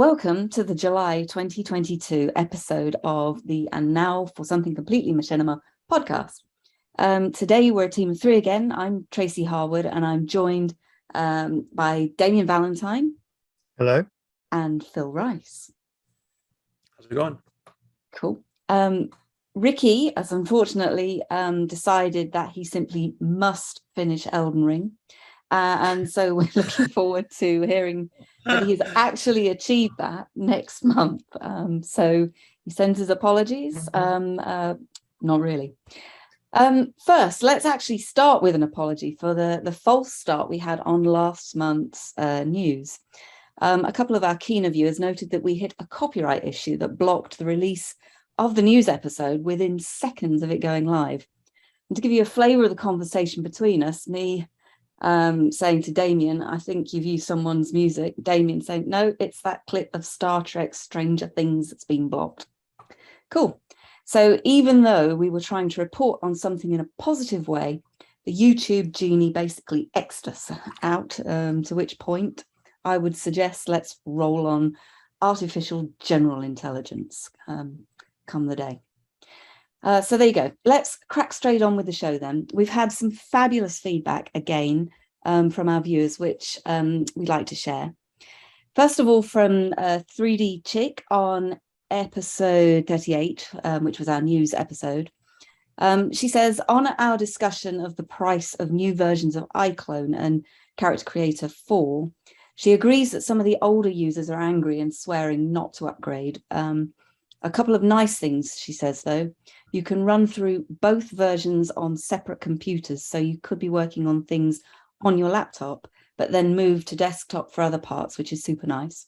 Welcome to the July 2022 episode of the And Now for Something Completely Machinima podcast. Today we're a team of three again. I'm Tracy Harwood and I'm joined by Damien Valentine. Hello. And Phil Rice. How's it going? Cool. Ricky has unfortunately decided that he simply must finish Elden Ring. And so we're looking forward to hearing that he's actually achieved that next month. So he sends his apologies. Not really. First, let's actually start with an apology for the false start we had on last month's news. A couple of our keener viewers noted that we hit a copyright issue that blocked the release of the news episode within seconds of it going live. And to give you a flavour of the conversation between us, me saying to Damien, I think you've used someone's music. Damien saying, no, it's that clip of Star Trek Stranger Things that's been blocked. Cool. So even though we were trying to report on something in a positive way, the YouTube genie basically X'd us out, to which point I would suggest let's roll on artificial general intelligence come the day. So there you go. Let's crack straight on with the show then. We've had some fabulous feedback again from our viewers, which we'd like to share. First of all, from 3D Chick on episode 38, which was our news episode. She says, on our discussion of the price of new versions of iClone and Character Creator 4, she agrees that some of the older users are angry and swearing not to upgrade. A couple of nice things, she says, though. You can run through both versions on separate computers, so you could be working on things on your laptop, but then move to desktop for other parts, which is super nice.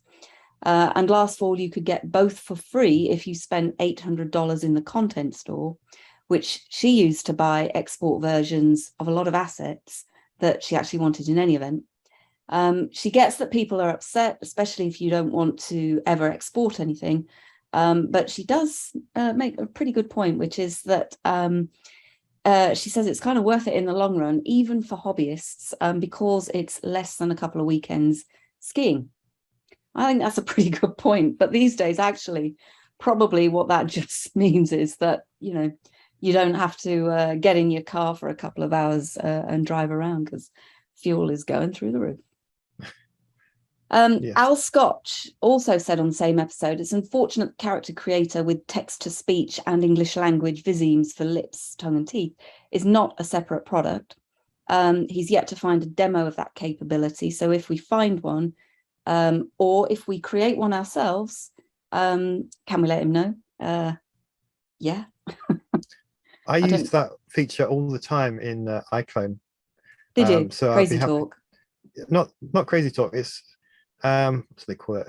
And last fall, you could get both for free if you spent $800 in the content store, which she used to buy export versions of a lot of assets that she actually wanted in any event. She gets that people are upset, especially if you don't want to ever export anything. But she does make a pretty good point, which is that she says it's kind of worth it in the long run, even for hobbyists, because it's less than a couple of weekends skiing. I think that's a pretty good point. But these days, actually, probably what that just means is that, you know, you don't have to get in your car for a couple of hours and drive around because fuel is going through the roof. Yes. Al Scotch also said on the same episode, it's unfortunate Character Creator with text-to-speech and English language visemes for lips, tongue and teeth is not a separate product. He's yet to find a demo of that capability. So if we find one, or if we create one ourselves, can we let him know? Yeah. I use that feature all the time in iClone. Did you? So Crazy talk. Not crazy talk. It's what do they call it?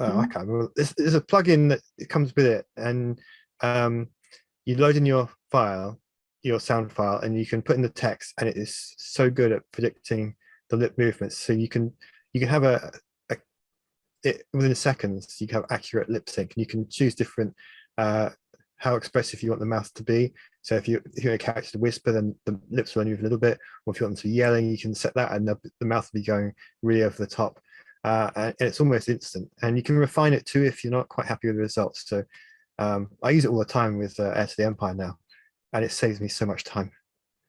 I can't remember. There's a plugin that it comes with it, and you load in your file, your sound file, and you can put in the text, and it is so good at predicting the lip movements. So you can have it within seconds. You can have accurate lip sync, and you can choose different how expressive you want the mouth to be. So if you hear a character to whisper, then the lips will move a little bit, or if you want them to be yelling, you can set that, and the mouth will be going really over the top. And it's almost instant. And you can refine it too if you're not quite happy with the results. So I use it all the time with Heir to the Empire now, and it saves me so much time.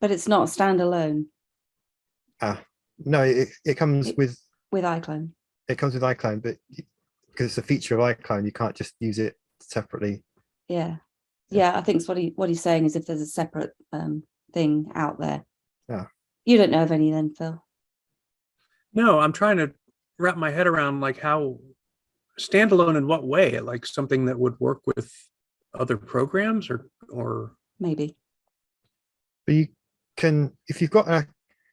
But it's not standalone. No, it comes with iClone. It comes with iClone, but because it's a feature of iClone, you can't just use it separately. Yeah, I think what he's saying is if there's a separate thing out there. Yeah. You don't know of any then, Phil? No, I'm trying to wrap my head around like how standalone in what way, like something that would work with other programs or maybe. But you can, if you've got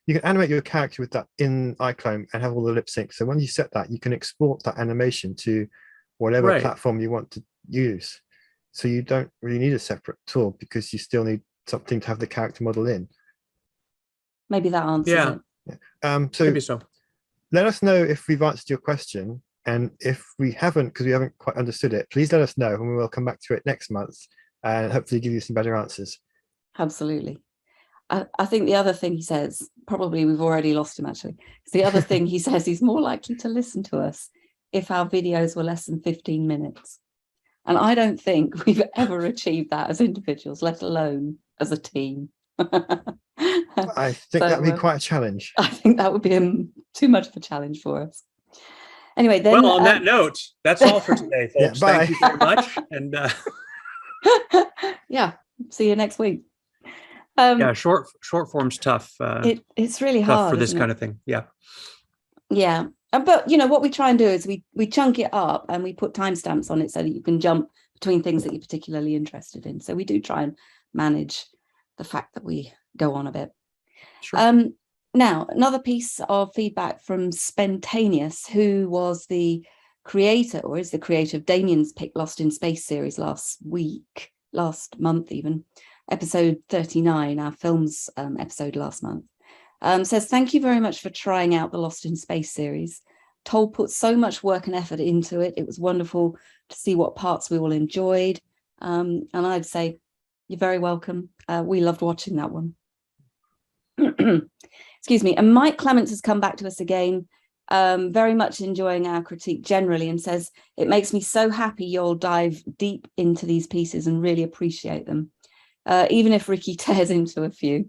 you can animate your character with that in iClone and have all the lip sync. So when you set that, you can export that animation to whatever platform you want to use. So you don't really need a separate tool because you still need something to have the character model in. Maybe that answers it. So maybe so. Let us know if we've answered your question. And if we haven't, because we haven't quite understood it, please let us know and we will come back to it next month and hopefully give you some better answers. Absolutely. I think the other thing he says, probably we've already lost him actually. The other thing he says, he's more likely to listen to us if our videos were less than 15 minutes. And I don't think we've ever achieved that as individuals, let alone as a team. I think that'd be quite a challenge. I think that would be too much of a challenge for us. Anyway, then. Well, on that note, that's all for today, folks. Yeah, thank you very much. And yeah, see you next week. yeah, short form's tough. It's really tough hard for this kind of thing. Yeah. Yeah. But, you know, what we try and do is we chunk it up and we put timestamps on it so that you can jump between things that you're particularly interested in. So we do try and manage the fact that we go on a bit. Sure. Now, another piece of feedback from Spentaneous, who was the creator, or is the creator of Damien's Pick Lost in Space series last month even, episode 39, our films episode last month. Says, thank you very much for trying out the Lost in Space series. Toll put so much work and effort into it. It was wonderful to see what parts we all enjoyed. And I'd say you're very welcome. We loved watching that one. Excuse me. And Mike Clements has come back to us again, very much enjoying our critique generally, and says, it makes me so happy you'll dive deep into these pieces and really appreciate them. Even if Ricky tears into a few.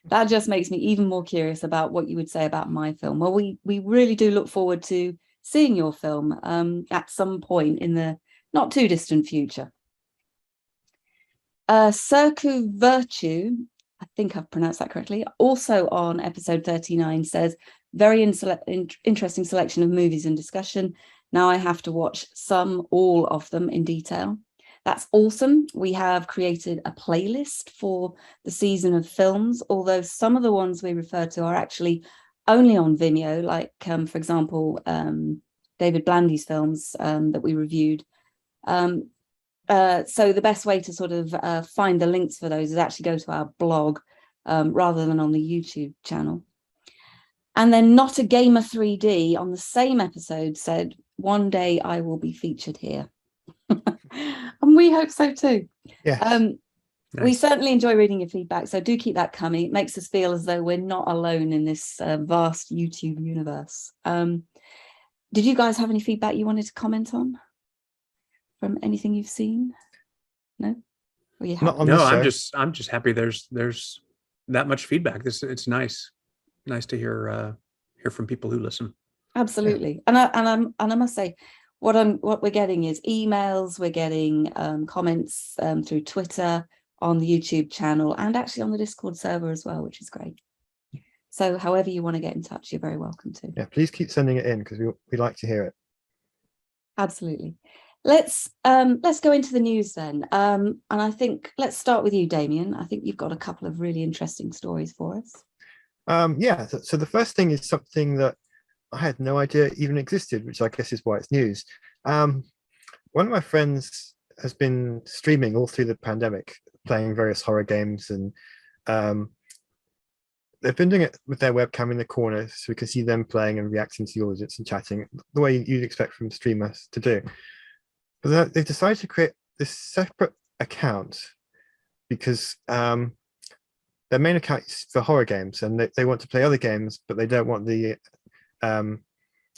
That just makes me even more curious about what you would say about my film. Well, we really do look forward to seeing your film at some point in the not too distant future. Circu Virtu, I think I've pronounced that correctly, also on episode 39 says, very interesting selection of movies and discussion. Now I have to watch all of them in detail. That's awesome. We have created a playlist for the season of films, although some of the ones we refer to are actually only on Vimeo, like, for example, David Blandy's films that we reviewed. So the best way to sort of find the links for those is actually go to our blog rather than on the YouTube channel. And then Not a Gamer 3D on the same episode said, one day I will be featured here. And we hope so too. Yes. Nice. We certainly enjoy reading your feedback, so do keep that coming. It makes us feel as though we're not alone in this vast YouTube universe. Did you guys have any feedback you wanted to comment on from anything you've seen? No? Not on No, this I'm just happy there's that much feedback. It's nice to hear from people who listen. Absolutely. Yeah. And I must say, what we're getting is emails, we're getting comments through Twitter, on the YouTube channel, and actually on the Discord server as well, which is great. So however you want to get in touch, you're very welcome to. Yeah, please keep sending it in because we like to hear it. Absolutely. Let's go into the news then. And I think let's start with you, Damien. I think you've got a couple of really interesting stories for us. Yeah, so the first thing is something that I had no idea even existed, which I guess is why it's news. One of my friends has been streaming all through the pandemic, playing various horror games, and they've been doing it with their webcam in the corner so we can see them playing and reacting to the audience and chatting the way you'd expect from streamers to do. But they've decided to create this separate account because their main account is for horror games, and they want to play other games, but they don't want the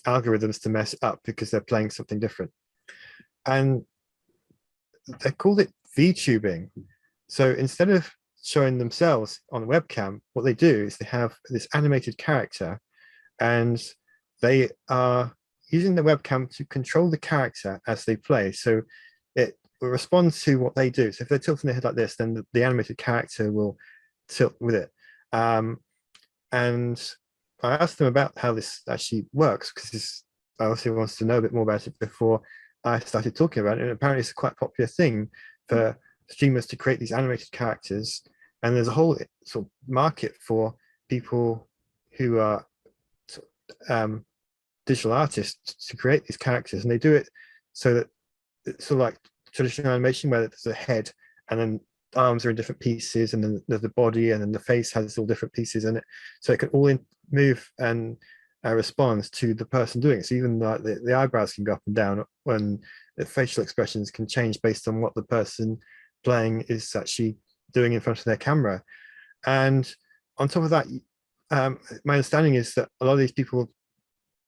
algorithms to mess up because they're playing something different. And they called it Vtubing. So instead of showing themselves on the webcam, what they do is they have this animated character, and they are using the webcam to control the character as they play. So it will respond to what they do. So if they're tilting their head like this, then the animated character will tilt with it. And I asked them about how this actually works, because I obviously wanted to know a bit more about it before I started talking about it. And apparently it's a quite popular thing for streamers to create these animated characters. And there's a whole sort of market for people who are digital artists to create these characters. And they do it so that it's sort of like traditional animation, where there's a head and then arms are in different pieces, and then there's the body, and then the face has all different pieces in it. So it can all move and responds to the person doing it. So even like the eyebrows can go up and down, when the facial expressions can change based on what the person playing is actually doing in front of their camera. And on top of that, my understanding is that a lot of these people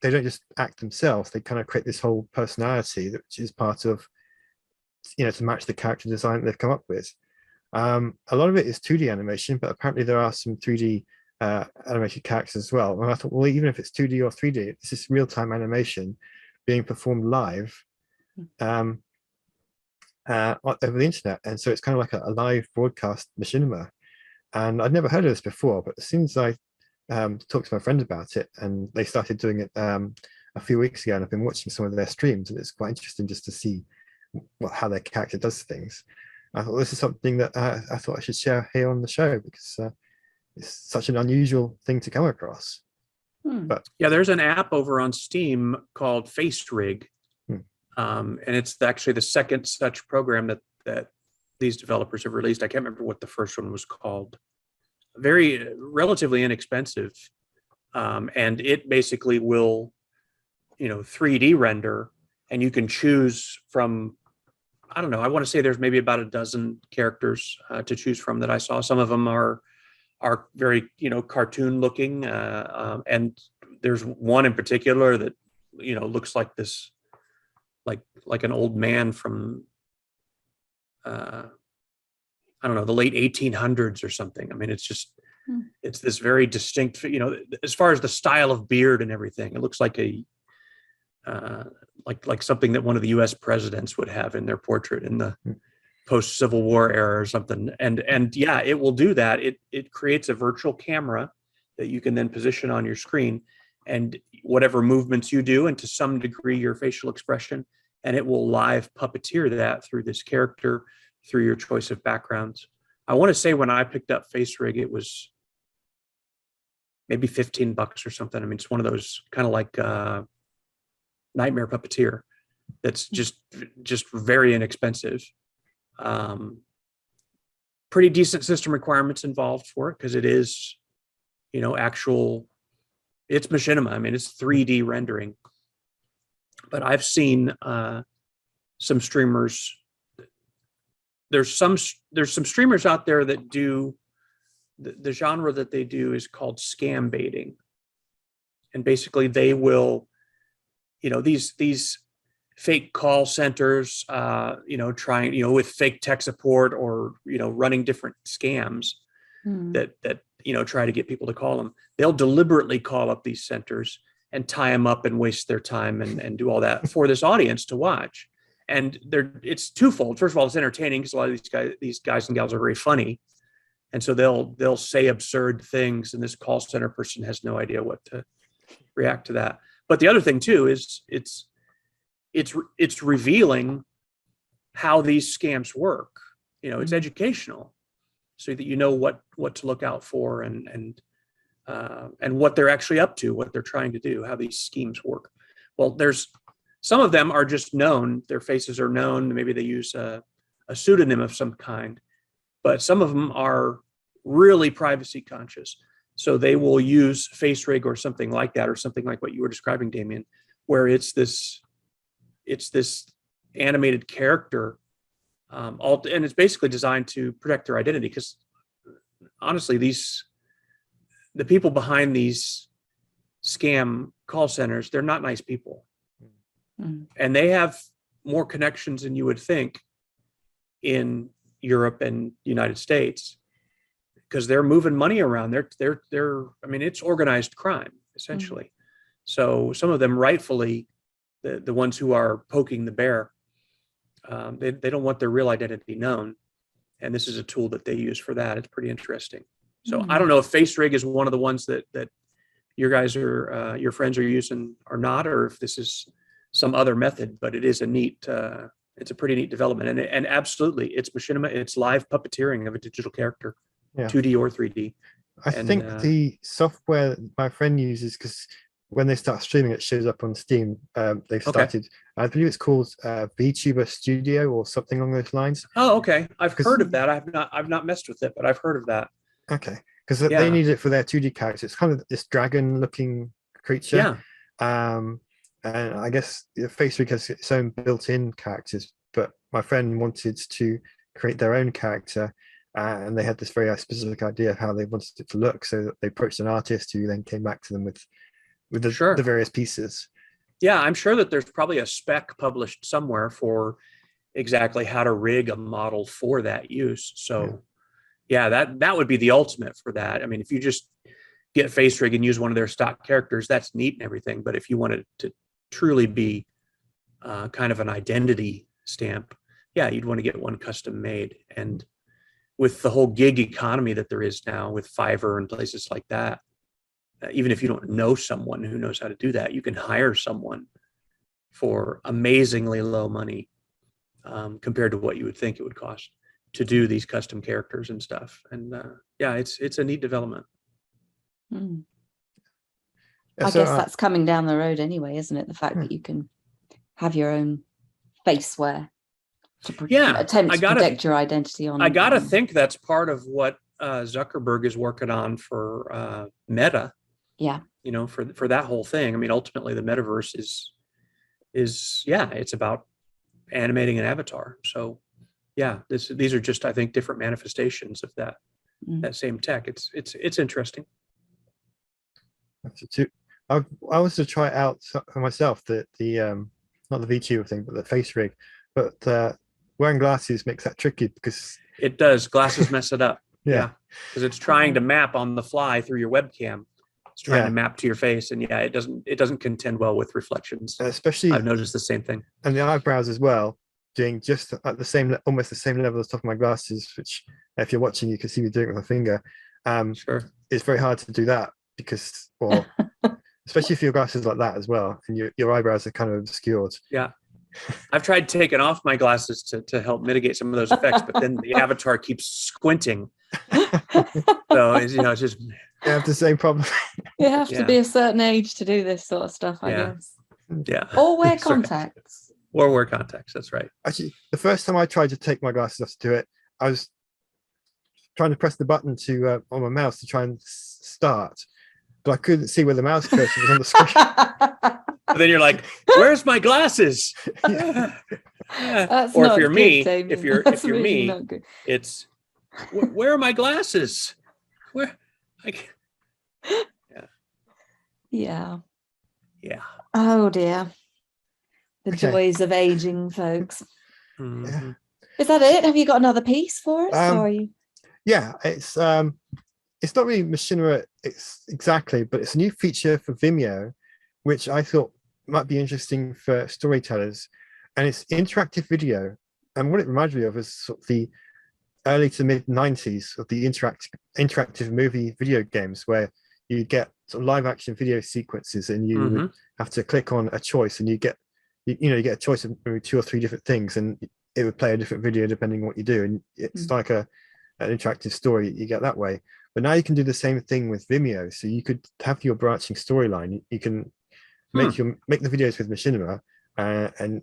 they don't just act themselves, they kind of create this whole personality which is part of, you know, to match the character design that they've come up with. A lot of it is 2D animation, but apparently there are some 3D animated characters as well. And I thought, well, even if it's 2D or 3D, this is real-time animation being performed live over the internet. And so it's kind of like a live broadcast machinima. And I'd never heard of this before, but as soon as I talked to my friend about it, and they started doing it a few weeks ago, and I've been watching some of their streams, and it's quite interesting just to see how their character does things. I thought this is something that I thought I should share here on the show, because it's such an unusual thing to come across. But yeah, there's an app over on Steam called Face Rig, and it's actually the second such program that these developers have released. I can't remember what the first one was called. Very relatively inexpensive, and it basically will, you know, 3D render, and you can choose from, I don't know, I want to say there's maybe about a dozen characters to choose from that I saw. Some of them are very, you know, cartoon looking, and there's one in particular that, you know, looks like this, like an old man from I don't know, the late 1800s or something. I mean, it's just, it's this very distinct, you know, as far as the style of beard and everything, it looks like a, like something that one of the US presidents would have in their portrait in the post-Civil War era or something. And yeah, it will do that. It creates a virtual camera that you can then position on your screen, and whatever movements you do, and to some degree your facial expression, and it will live puppeteer that through this character, through your choice of backgrounds. I want to say when I picked up Face Rig, it was maybe $15 or something. I mean, it's one of those kind of like Nightmare Puppeteer that's just very inexpensive. Pretty decent system requirements involved for it, because it is, you know, it's machinima. I mean, it's 3D rendering. But I've seen some streamers. There's some streamers out there that do the genre that they do is called scam baiting, and basically they will, you know, these fake call centers, you know, trying, you know, with fake tech support, or, you know, running different scams that you know, try to get people to call them. They'll deliberately call up these centers and tie them up and waste their time and do all that for this audience to watch. And it's twofold. First of all, it's entertaining, because a lot of these guys and gals are very funny, and so they'll say absurd things, and this call center person has no idea what to react to that. But the other thing too is it's revealing how these scams work. You know, it's educational, so that you know what to look out for, and what they're actually up to, what they're trying to do, how these schemes work. Well, there's some of them are just known, their faces are known, maybe they use a pseudonym of some kind, but some of them are really privacy conscious. So they will use Face Rig or something like that, or something like what you were describing, Damien, where it's this animated character, and it's basically designed to protect their identity, because honestly, the people behind these scam call centers, they're not nice people. And they have more connections than you would think in Europe and United States, because they're moving money around. They're I mean, it's organized crime, essentially. So some of them, rightfully, the ones who are poking the bear, they don't want their real identity known. And this is a tool that they use for that. It's pretty interesting. So I don't know if Face Rig is one of the ones that your guys are, your friends are using or not, or if this is some other method, but it is a neat, it's a pretty neat development. And absolutely, it's machinima, it's live puppeteering of a digital character, 2D or 3D. I think the software my friend uses, because when they start streaming, it shows up on Steam. They've started, I believe it's called VTuber Studio or something along those lines. Oh, okay. I've heard of that. I've not messed with it, but I've heard of that. Okay, because they need it for their 2D character. It's kind of this dragon-looking creature. And I guess Face Rig has its own built-in characters, but my friend wanted to create their own character, and they had this very specific idea of how they wanted it to look. So they approached an artist who then came back to them with with the, Sure. the various pieces. Yeah, I'm sure that there's probably a spec published somewhere for exactly how to rig a model for that use. So yeah, that would be the ultimate for that. I mean, if you just get Face Rig and use one of their stock characters, that's neat and everything. But if you wanted to truly be kind of an identity stamp, yeah, you'd want to get one custom made. And with the whole gig economy that there is now with Fiverr and places like that, even if you don't know someone who knows how to do that, you can hire someone for amazingly low money compared to what you would think it would cost to do these custom characters and stuff. And yeah, it's a neat development. Mm. Yeah, I so, guess that's coming down the road anyway, isn't it? The fact that you can have your own faceware to attempt to protect your identity on. I gotta think that's part of what Zuckerberg is working on for Meta. Yeah. You know, for that whole thing. I mean, ultimately, the metaverse is yeah, it's about animating an avatar. So yeah, these are just, I think, different manifestations of that same tech. It's interesting. I was to try it out for myself, the not the VTuber thing, but the Face Rig. But wearing glasses makes that tricky because it does. Glasses mess it up. Yeah, because it's trying to map on the fly through your webcam. It's trying to map to your face, and yeah, it doesn't contend well with reflections. Especially, I've noticed the same thing. And the eyebrows as well, doing just at the same, almost the same level as top of my glasses. Which, if you're watching, you can see me doing it with my finger. Sure, it's very hard to do that because, well, especially if your glasses like that as well, and your eyebrows are kind of obscured. Yeah. I've tried taking off my glasses to help mitigate some of those effects, but then the avatar keeps squinting. So it's just you have the same problem. You have to be a certain age to do this sort of stuff, I guess. Yeah. Or wear contacts. Right. Or wear contacts, that's right. Actually, the first time I tried to take my glasses off to do it, I was trying to press the button to on my mouse to try and start, but I couldn't see where the mouse cursor was on the screen. But then you're like, "Where's my glasses?" That's or not if you're good, me, Damien. if you're really me, not good. it's where are my glasses? Where? Yeah. Oh dear. The joys of aging, folks. Mm-hmm. Is that it? Have you got another piece for us? Or are you... Yeah, it's not really Machinima exactly, but it's a new feature for Vimeo, which I thought might be interesting for storytellers, and it's interactive video. And what it reminds me of is sort of the early to mid 90s of the interactive movie video games, where you get sort of live action video sequences, and you would have to click on a choice, and you get a choice of maybe 2 or 3 different things, and it would play a different video depending on what you do, and it's like an interactive story you get that way. But now you can do the same thing with Vimeo, so you could have your branching storyline. You can make the videos with Machinima, and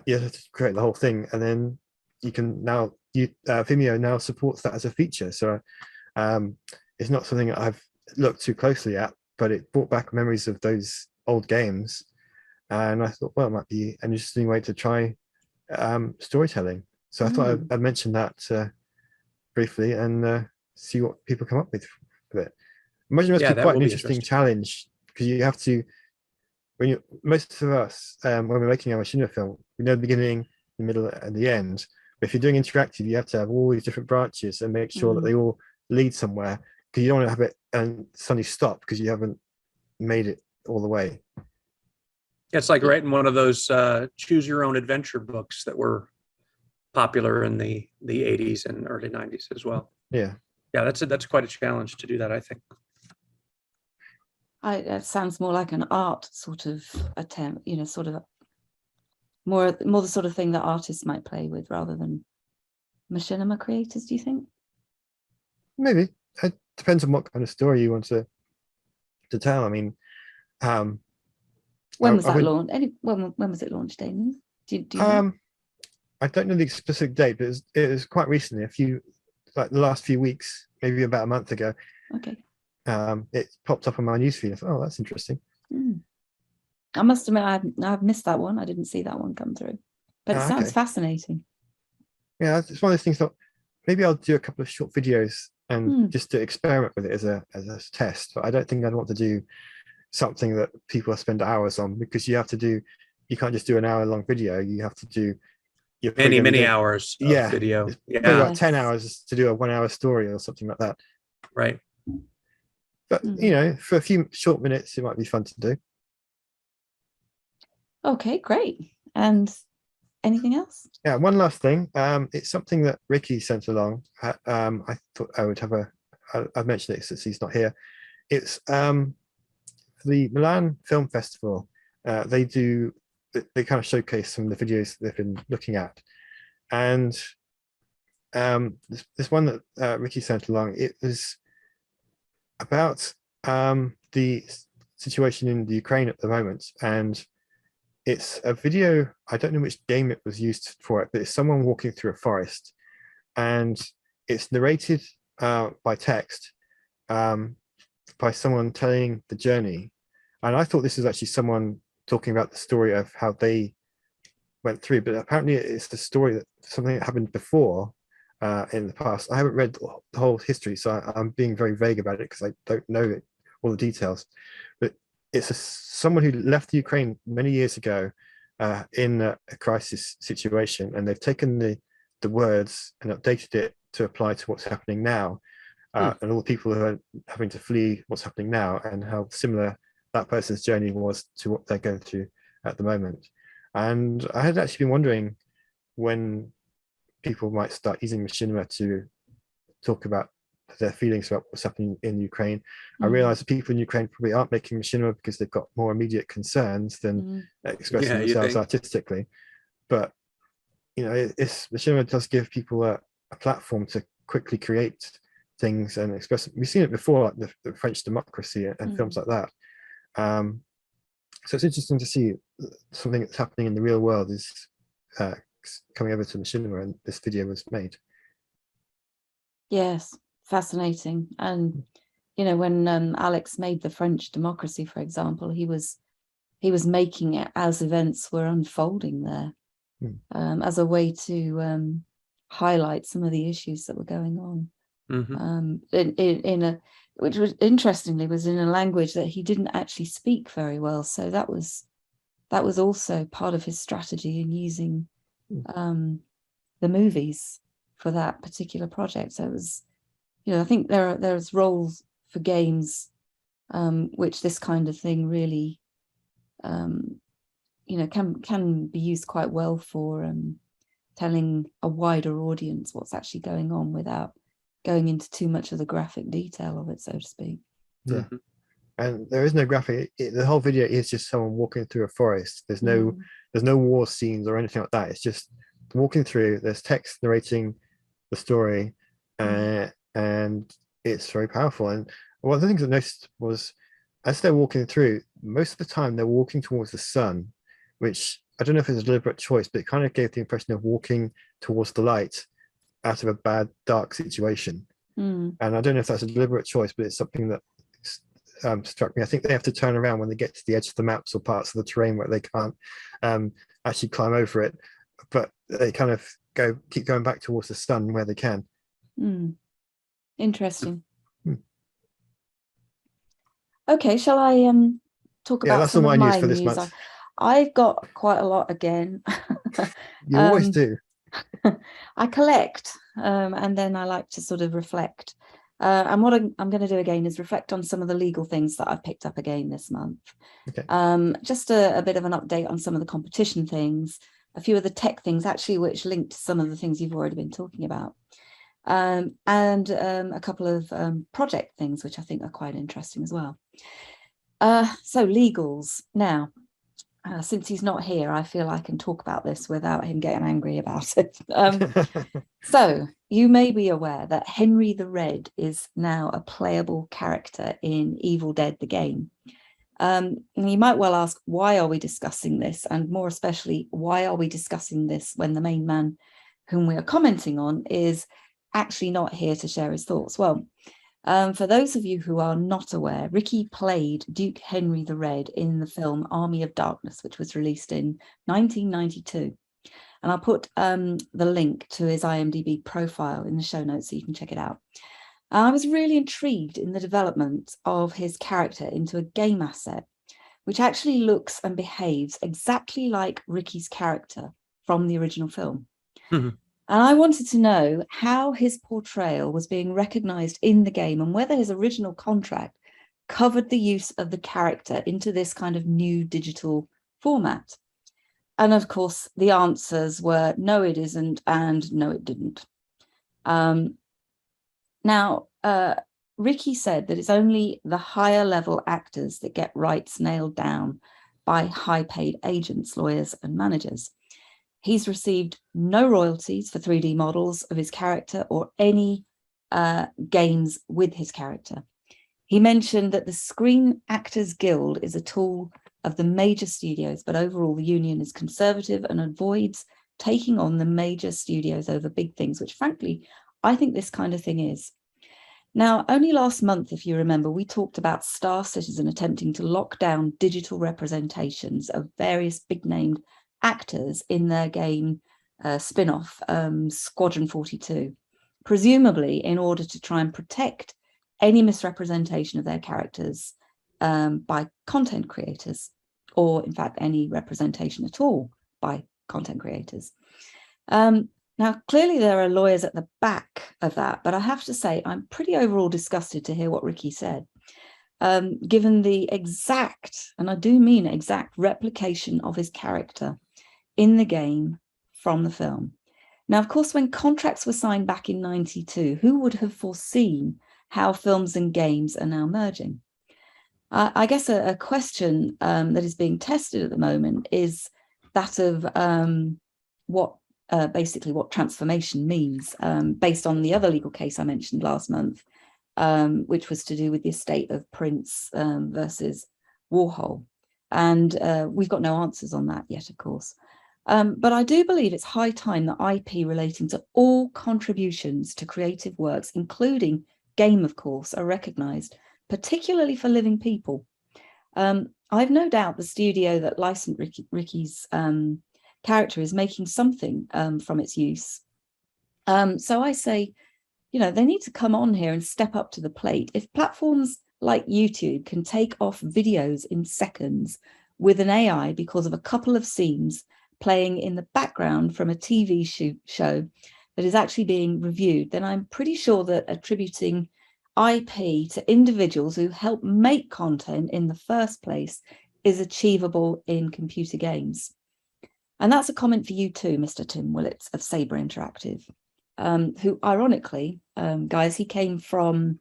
you have to create the whole thing, and then you can now Vimeo now supports that as a feature. So it's not something that I've looked too closely at, but it brought back memories of those old games, and I thought, well, it might be an interesting way to try storytelling. So I thought I'd mention that briefly and see what people come up with it. Imagine it must be quite an interesting challenge, because you have to, most of us, when we're making a Machinima film, we know the beginning, the middle, and the end. But if you're doing interactive, you have to have all these different branches and make sure that they all lead somewhere, because you don't want to have it and suddenly stop because you haven't made it all the way. It's like writing one of those choose your own adventure books that were popular in the 80s and early 90s as well. Yeah, that's quite a challenge to do that, I think. It sounds more like an art sort of attempt, sort of more the sort of thing that artists might play with rather than Machinima creators, do you think? Maybe. It depends on what kind of story you want to tell. I mean, when was that launched? When was it launched, Damien? Do you know? I don't know the specific date, but it was quite recently, like the last few weeks, maybe about a month ago. Okay. It popped up on my newsfeed. I thought, oh, that's interesting. I must admit, I've missed that one. I didn't see that one come through, but it sounds fascinating. Yeah, it's one of those things that maybe I'll do a couple of short videos and just to experiment with it as a test. But I don't think I'd want to do something that people spend hours on, because you can't just do an hour-long video. You have to do many hours of yeah, video. it's probably Yeah, about 10 hours to do a 1 hour story or something like that. right. But you know, for a few short minutes, it might be fun to do. Okay, great. And anything else? Yeah, one last thing. It's something that Ricky sent along. I thought I would have I've mentioned it since he's not here. It's the Milan Film Festival. They kind of showcase some of the videos they've been looking at, and this one that Ricky sent along, it was about the situation in the Ukraine at the moment, and it's a video. I don't know which game it was used for it, but it's someone walking through a forest, and it's narrated by text, by someone telling the journey. And I thought this was actually someone talking about the story of how they went through, but apparently it's the story that something that happened before in the past. I haven't read the whole history, so I'm being very vague about it because I don't know all the details. But it's someone who left the Ukraine many years ago in a crisis situation, and they've taken the words and updated it to apply to what's happening now, and all the people who are having to flee what's happening now, and how similar that person's journey was to what they're going through at the moment. And I had actually been wondering when people might start using Machinima to talk about their feelings about what's happening in Ukraine. I realize that people in Ukraine probably aren't making Machinima because they've got more immediate concerns than expressing themselves artistically. But you know, Machinima does give people a platform to quickly create things and express. We've seen it before, like the French democracy and films like that. So it's interesting to see something that's happening in the real world is coming over to Machinima, and this video was made. Yes, fascinating. And you know, when Alex made the French democracy, for example, he was making it as events were unfolding there, as a way to highlight some of the issues that were going on. Which was interestingly was in a language that he didn't actually speak very well. So that was also part of his strategy in using the movies for that particular project. So it was, you know, I think there's roles for games which this kind of thing really you know, can be used quite well for telling a wider audience what's actually going on without going into too much of the graphic detail of it, so to speak. Yeah. And there is no graphic. The whole video is just someone walking through a forest. There's no war scenes or anything like that. It's just walking through. There's text narrating the story, and it's very powerful. And one of the things I noticed was, as they're walking through, most of the time they're walking towards the sun, which I don't know if it's a deliberate choice, but it kind of gave the impression of walking towards the light out of a bad, dark situation. And I don't know if that's a deliberate choice, but it's something that struck me. I think they have to turn around when they get to the edge of the maps or parts of the terrain where they can't actually climb over it, but they kind of keep going back towards the sun where they can. Interesting. Okay, shall I talk about that's all my news for this month. I've got quite a lot again. You always do. I collect, and then I like to sort of reflect. And what I'm going to do again is reflect on some of the legal things that I've picked up again this month. Okay. Just a bit of an update on some of the competition things, a few of the tech things actually, which link to some of the things you've already been talking about, and a couple of project things, which I think are quite interesting as well. So legals now. Since he's not here, I feel I can talk about this without him getting angry about it. So you may be aware that Henry the Red is now a playable character in Evil Dead, the game. And you might well ask, why are we discussing this? And more especially, why are we discussing this when the main man whom we are commenting on is actually not here to share his thoughts? Well, for those of you who are not aware, Ricky played Duke Henry the Red in the film Army of Darkness, which was released in 1992. And I'll put the link to his IMDb profile in the show notes so you can check it out. I was really intrigued in the development of his character into a game asset, which actually looks and behaves exactly like Ricky's character from the original film. Mhm. And I wanted to know how his portrayal was being recognized in the game and whether his original contract covered the use of the character into this kind of new digital format. And of course, the answers were no, it isn't, and no, it didn't. Now, Ricky said that it's only the higher level actors that get rights nailed down by high paid agents, lawyers, and managers. He's received no royalties for 3D models of his character or any games with his character. He mentioned that the Screen Actors Guild is a tool of the major studios, but overall the union is conservative and avoids taking on the major studios over big things, which frankly, I think this kind of thing is. Now, only last month, if you remember, we talked about Star Citizen attempting to lock down digital representations of various big-named actors in their game spin-off, Squadron 42, presumably in order to try and protect any misrepresentation of their characters by content creators, or in fact, any representation at all by content creators. Now, clearly there are lawyers at the back of that, but I have to say I'm pretty overall disgusted to hear what Ricky said, given the exact, and I do mean exact, replication of his character in the game from the film. Now, of course, when contracts were signed back in '92, who would have foreseen how films and games are now merging? I guess a question that is being tested at the moment is that of basically what transformation means, based on the other legal case I mentioned last month, which was to do with the estate of Prince versus Warhol. And we've got no answers on that yet, of course. But I do believe it's high time that IP relating to all contributions to creative works, including game, of course, are recognised, particularly for living people. I've no doubt the studio that licensed Ricky's character is making something from its use. So I say, you know, they need to come on here and step up to the plate. If platforms like YouTube can take off videos in seconds with an AI because of a couple of scenes playing in the background from a TV show that is actually being reviewed, then I'm pretty sure that attributing IP to individuals who help make content in the first place is achievable in computer games. And that's a comment for you too, Mr. Tim Willits of Sabre Interactive, who ironically, guys, he came from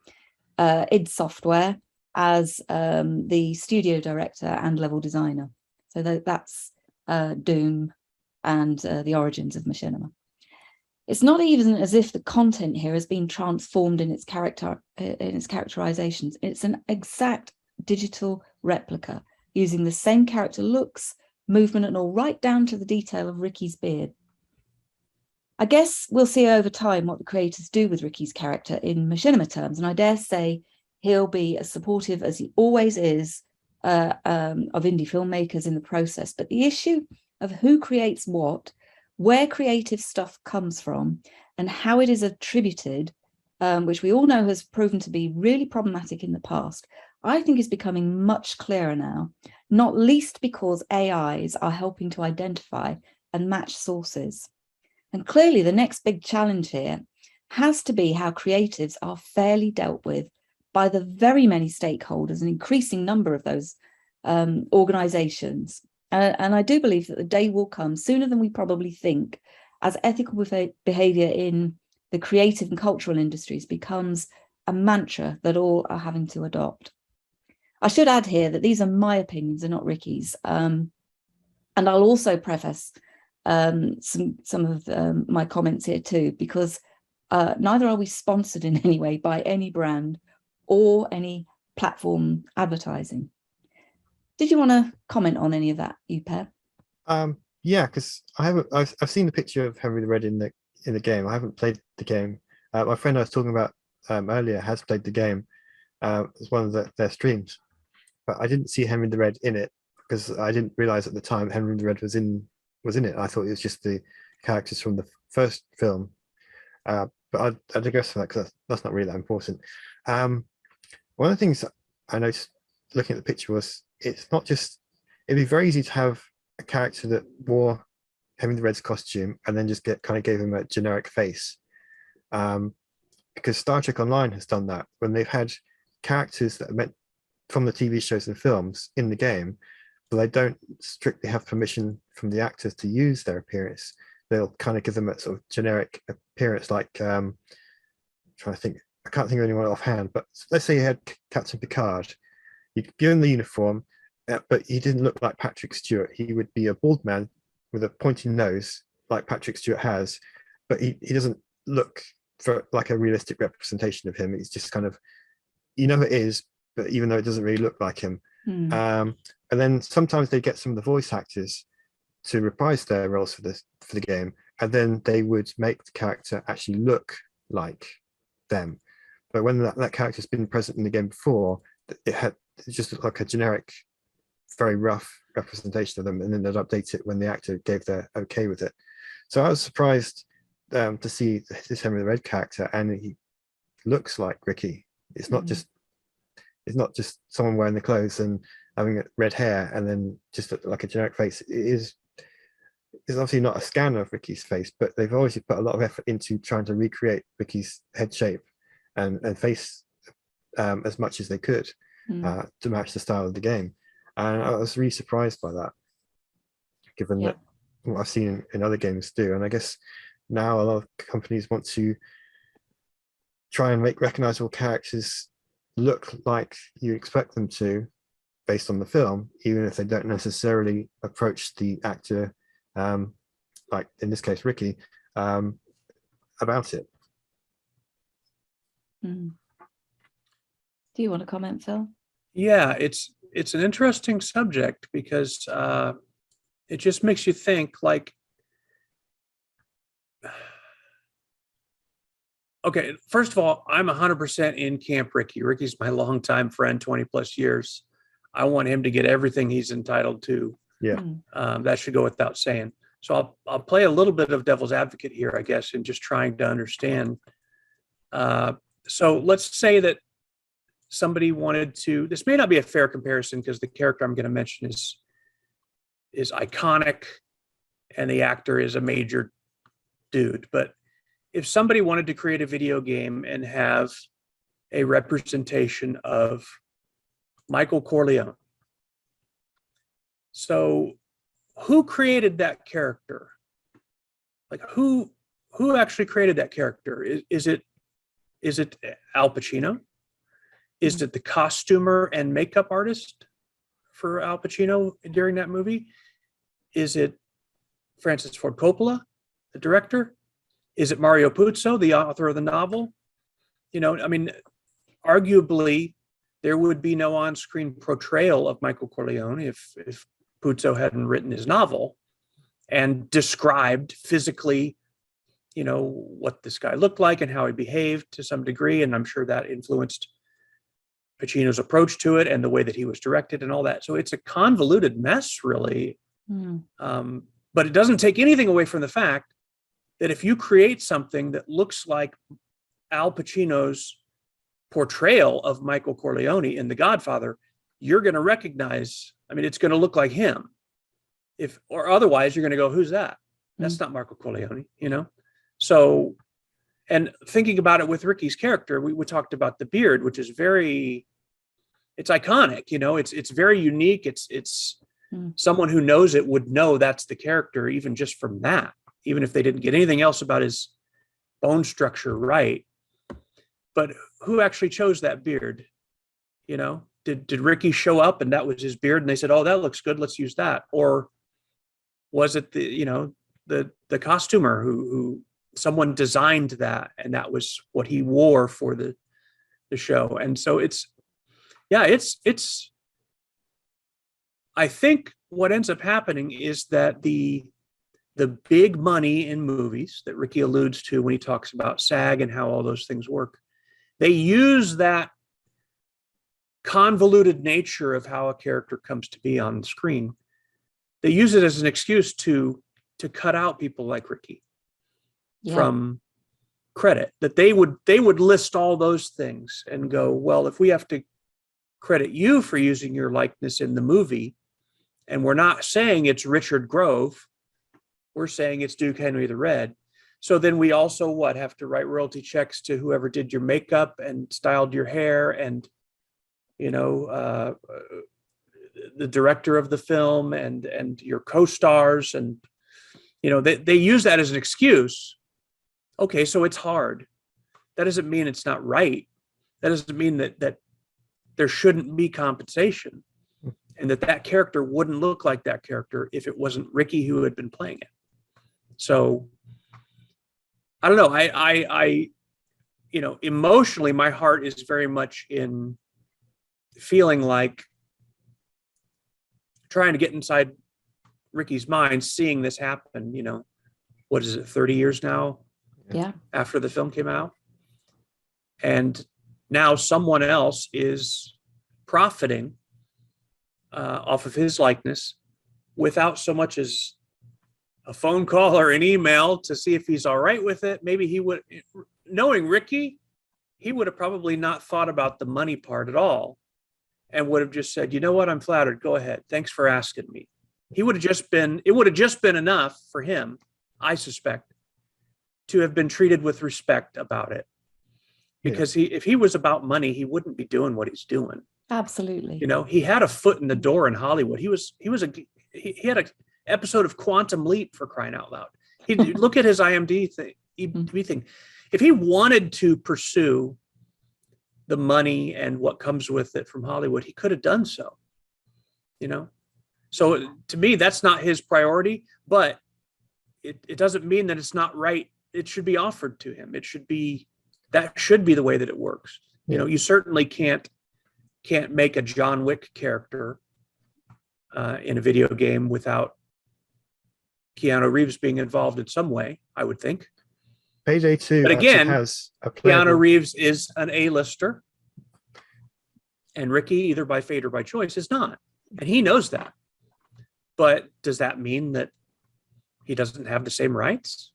id Software as the studio director and level designer. So that's Doom and the origins of Machinima. It's not even as if the content here has been transformed in its characterizations. It's an exact digital replica using the same character looks, movement and all, right down to the detail of Ricky's beard. I guess we'll see over time what the creators do with Ricky's character in Machinima terms, and I dare say he'll be as supportive as he always is of indie filmmakers in the process. But the issue of who creates what, where creative stuff comes from, and how it is attributed, which we all know has proven to be really problematic in the past, I think is becoming much clearer now, not least because AIs are helping to identify and match sources. And clearly the next big challenge here has to be how creatives are fairly dealt with by the very many stakeholders, an increasing number of those organizations. And I do believe that the day will come sooner than we probably think, as ethical behavior in the creative and cultural industries becomes a mantra that all are having to adopt. I should add here that these are my opinions and not Ricky's. And I'll also preface some of my comments here too, because neither are we sponsored in any way by any brand or any platform advertising. Did you want to comment on any of that, Uper? Yeah, because I've seen the picture of Henry the Red in the game. I haven't played the game. My friend I was talking about earlier has played the game. It's one of their streams, but I didn't see Henry the Red in it because I didn't realize at the time Henry the Red was in it. I thought it was just the characters from the first film. But but I digress from that because that's not really that important. One of the things I noticed looking at the picture was it's not just, it'd be very easy to have a character that wore Henry the Red's costume and then just kind of gave him a generic face. Because Star Trek Online has done that when they've had characters that are meant from the TV shows and films in the game, but they don't strictly have permission from the actors to use their appearance. They'll kind of give them a sort of generic appearance, like trying to think, I can't think of anyone offhand, but let's say you had Captain Picard. You'd give him the uniform, but he didn't look like Patrick Stewart. He would be a bald man with a pointy nose like Patrick Stewart has, but he doesn't look for like a realistic representation of him. It's just kind of, you know, it is, but even though it doesn't really look like him. And then sometimes they get some of the voice actors to reprise their roles for the game, and then they would make the character actually look like them. But when that character's been present in the game before, it just looked like a generic, very rough representation of them, and then they'd update it when the actor gave their okay with it. So I was surprised to see this Henry the Red character, and he looks like Ricky. It's not just someone wearing the clothes and having red hair and then just like a generic face. It's obviously not a scan of Ricky's face, but they've obviously put a lot of effort into trying to recreate Ricky's head shape and face as much as they could to match the style of the game. And I was really surprised by that, given that what I've seen in other games do. And I guess now a lot of companies want to try and make recognizable characters look like you expect them to based on the film, even if they don't necessarily approach the actor, like in this case Ricky, about it. Do you want to comment, Phil? Yeah, it's an interesting subject because it just makes you think, like, okay, first of all, I'm 100% in Camp Ricky. Ricky's my longtime friend, 20 plus years. I want him to get everything he's entitled to. Yeah. That should go without saying. So I'll play a little bit of devil's advocate here, I guess, in just trying to understand. So let's say that somebody wanted to, this may not be a fair comparison because the character I'm going to mention is iconic and the actor is a major dude. But if somebody wanted to create a video game and have a representation of Michael Corleone, so who created that character? Like who actually created that character? Is it Al Pacino? Is it the costumer and makeup artist for Al Pacino during that movie? Is it Francis Ford Coppola, the director? Is it Mario Puzo, the author of the novel? You know, I mean, arguably, there would be no on-screen portrayal of Michael Corleone if Puzo hadn't written his novel and described physically, you know, what this guy looked like and how he behaved to some degree. And I'm sure that influenced Pacino's approach to it and the way that he was directed and all that. So it's a convoluted mess, really. But it doesn't take anything away from the fact that if you create something that looks like Al Pacino's portrayal of Michael Corleone in The Godfather, you're going to recognize, I mean, it's going to look like him. Or otherwise, you're going to go, who's that? That's not Michael Corleone, you know? So, and thinking about it with Ricky's character, we talked about the beard, which is it's iconic, you know, it's very unique. It's someone who knows it would know that's the character, even just from that, even if they didn't get anything else about his bone structure right. But who actually chose that beard? You know, did Ricky show up and that was his beard and they said, oh, that looks good, let's use that? Or was it the costumer who someone designed that and that was what he wore for the show? And so it's I think what ends up happening is that the big money in movies that Ricky alludes to when he talks about SAG and how all those things work, they use that convoluted nature of how a character comes to be on the screen. They use it as an excuse to cut out people like Ricky from credit, that they would list all those things and go, well, if we have to credit you for using your likeness in the movie, and we're not saying it's Richard Grove, we're saying it's Duke Henry the Red. So then we also have to write royalty checks to whoever did your makeup and styled your hair, and the director of the film and your co-stars, and they use that as an excuse. Okay, so it's hard. That doesn't mean it's not right. That doesn't mean that there shouldn't be compensation, and that character wouldn't look like that character if it wasn't Ricky who had been playing it. So I don't know. I emotionally, my heart is very much in feeling like trying to get inside Ricky's mind, seeing this happen. What is it, 30 years now? Yeah. After the film came out. And now someone else is profiting off of his likeness without so much as a phone call or an email to see if he's all right with it. Maybe he would, knowing Ricky, he would have probably not thought about the money part at all, and would have just said, you know what, I'm flattered. Go ahead. Thanks for asking me. It would have just been enough for him, I suspect, to have been treated with respect about it. Because if he was about money, he wouldn't be doing what he's doing. Absolutely. He had a foot in the door in Hollywood. He had an episode of Quantum Leap, for crying out loud. Look at his IMDb thing. If he wanted to pursue the money and what comes with it from Hollywood, he could have done so. So to me, that's not his priority, but it doesn't mean that it's not right. It should be offered to him. That should be the way that it works. You certainly can't make a John Wick character in a video game without Keanu Reeves being involved in some way, I would think. Payday 2 but again, has a Keanu Reeves is an A-lister, and Ricky, either by fate or by choice, is not. And he knows that. But does that mean that he doesn't have the same rights?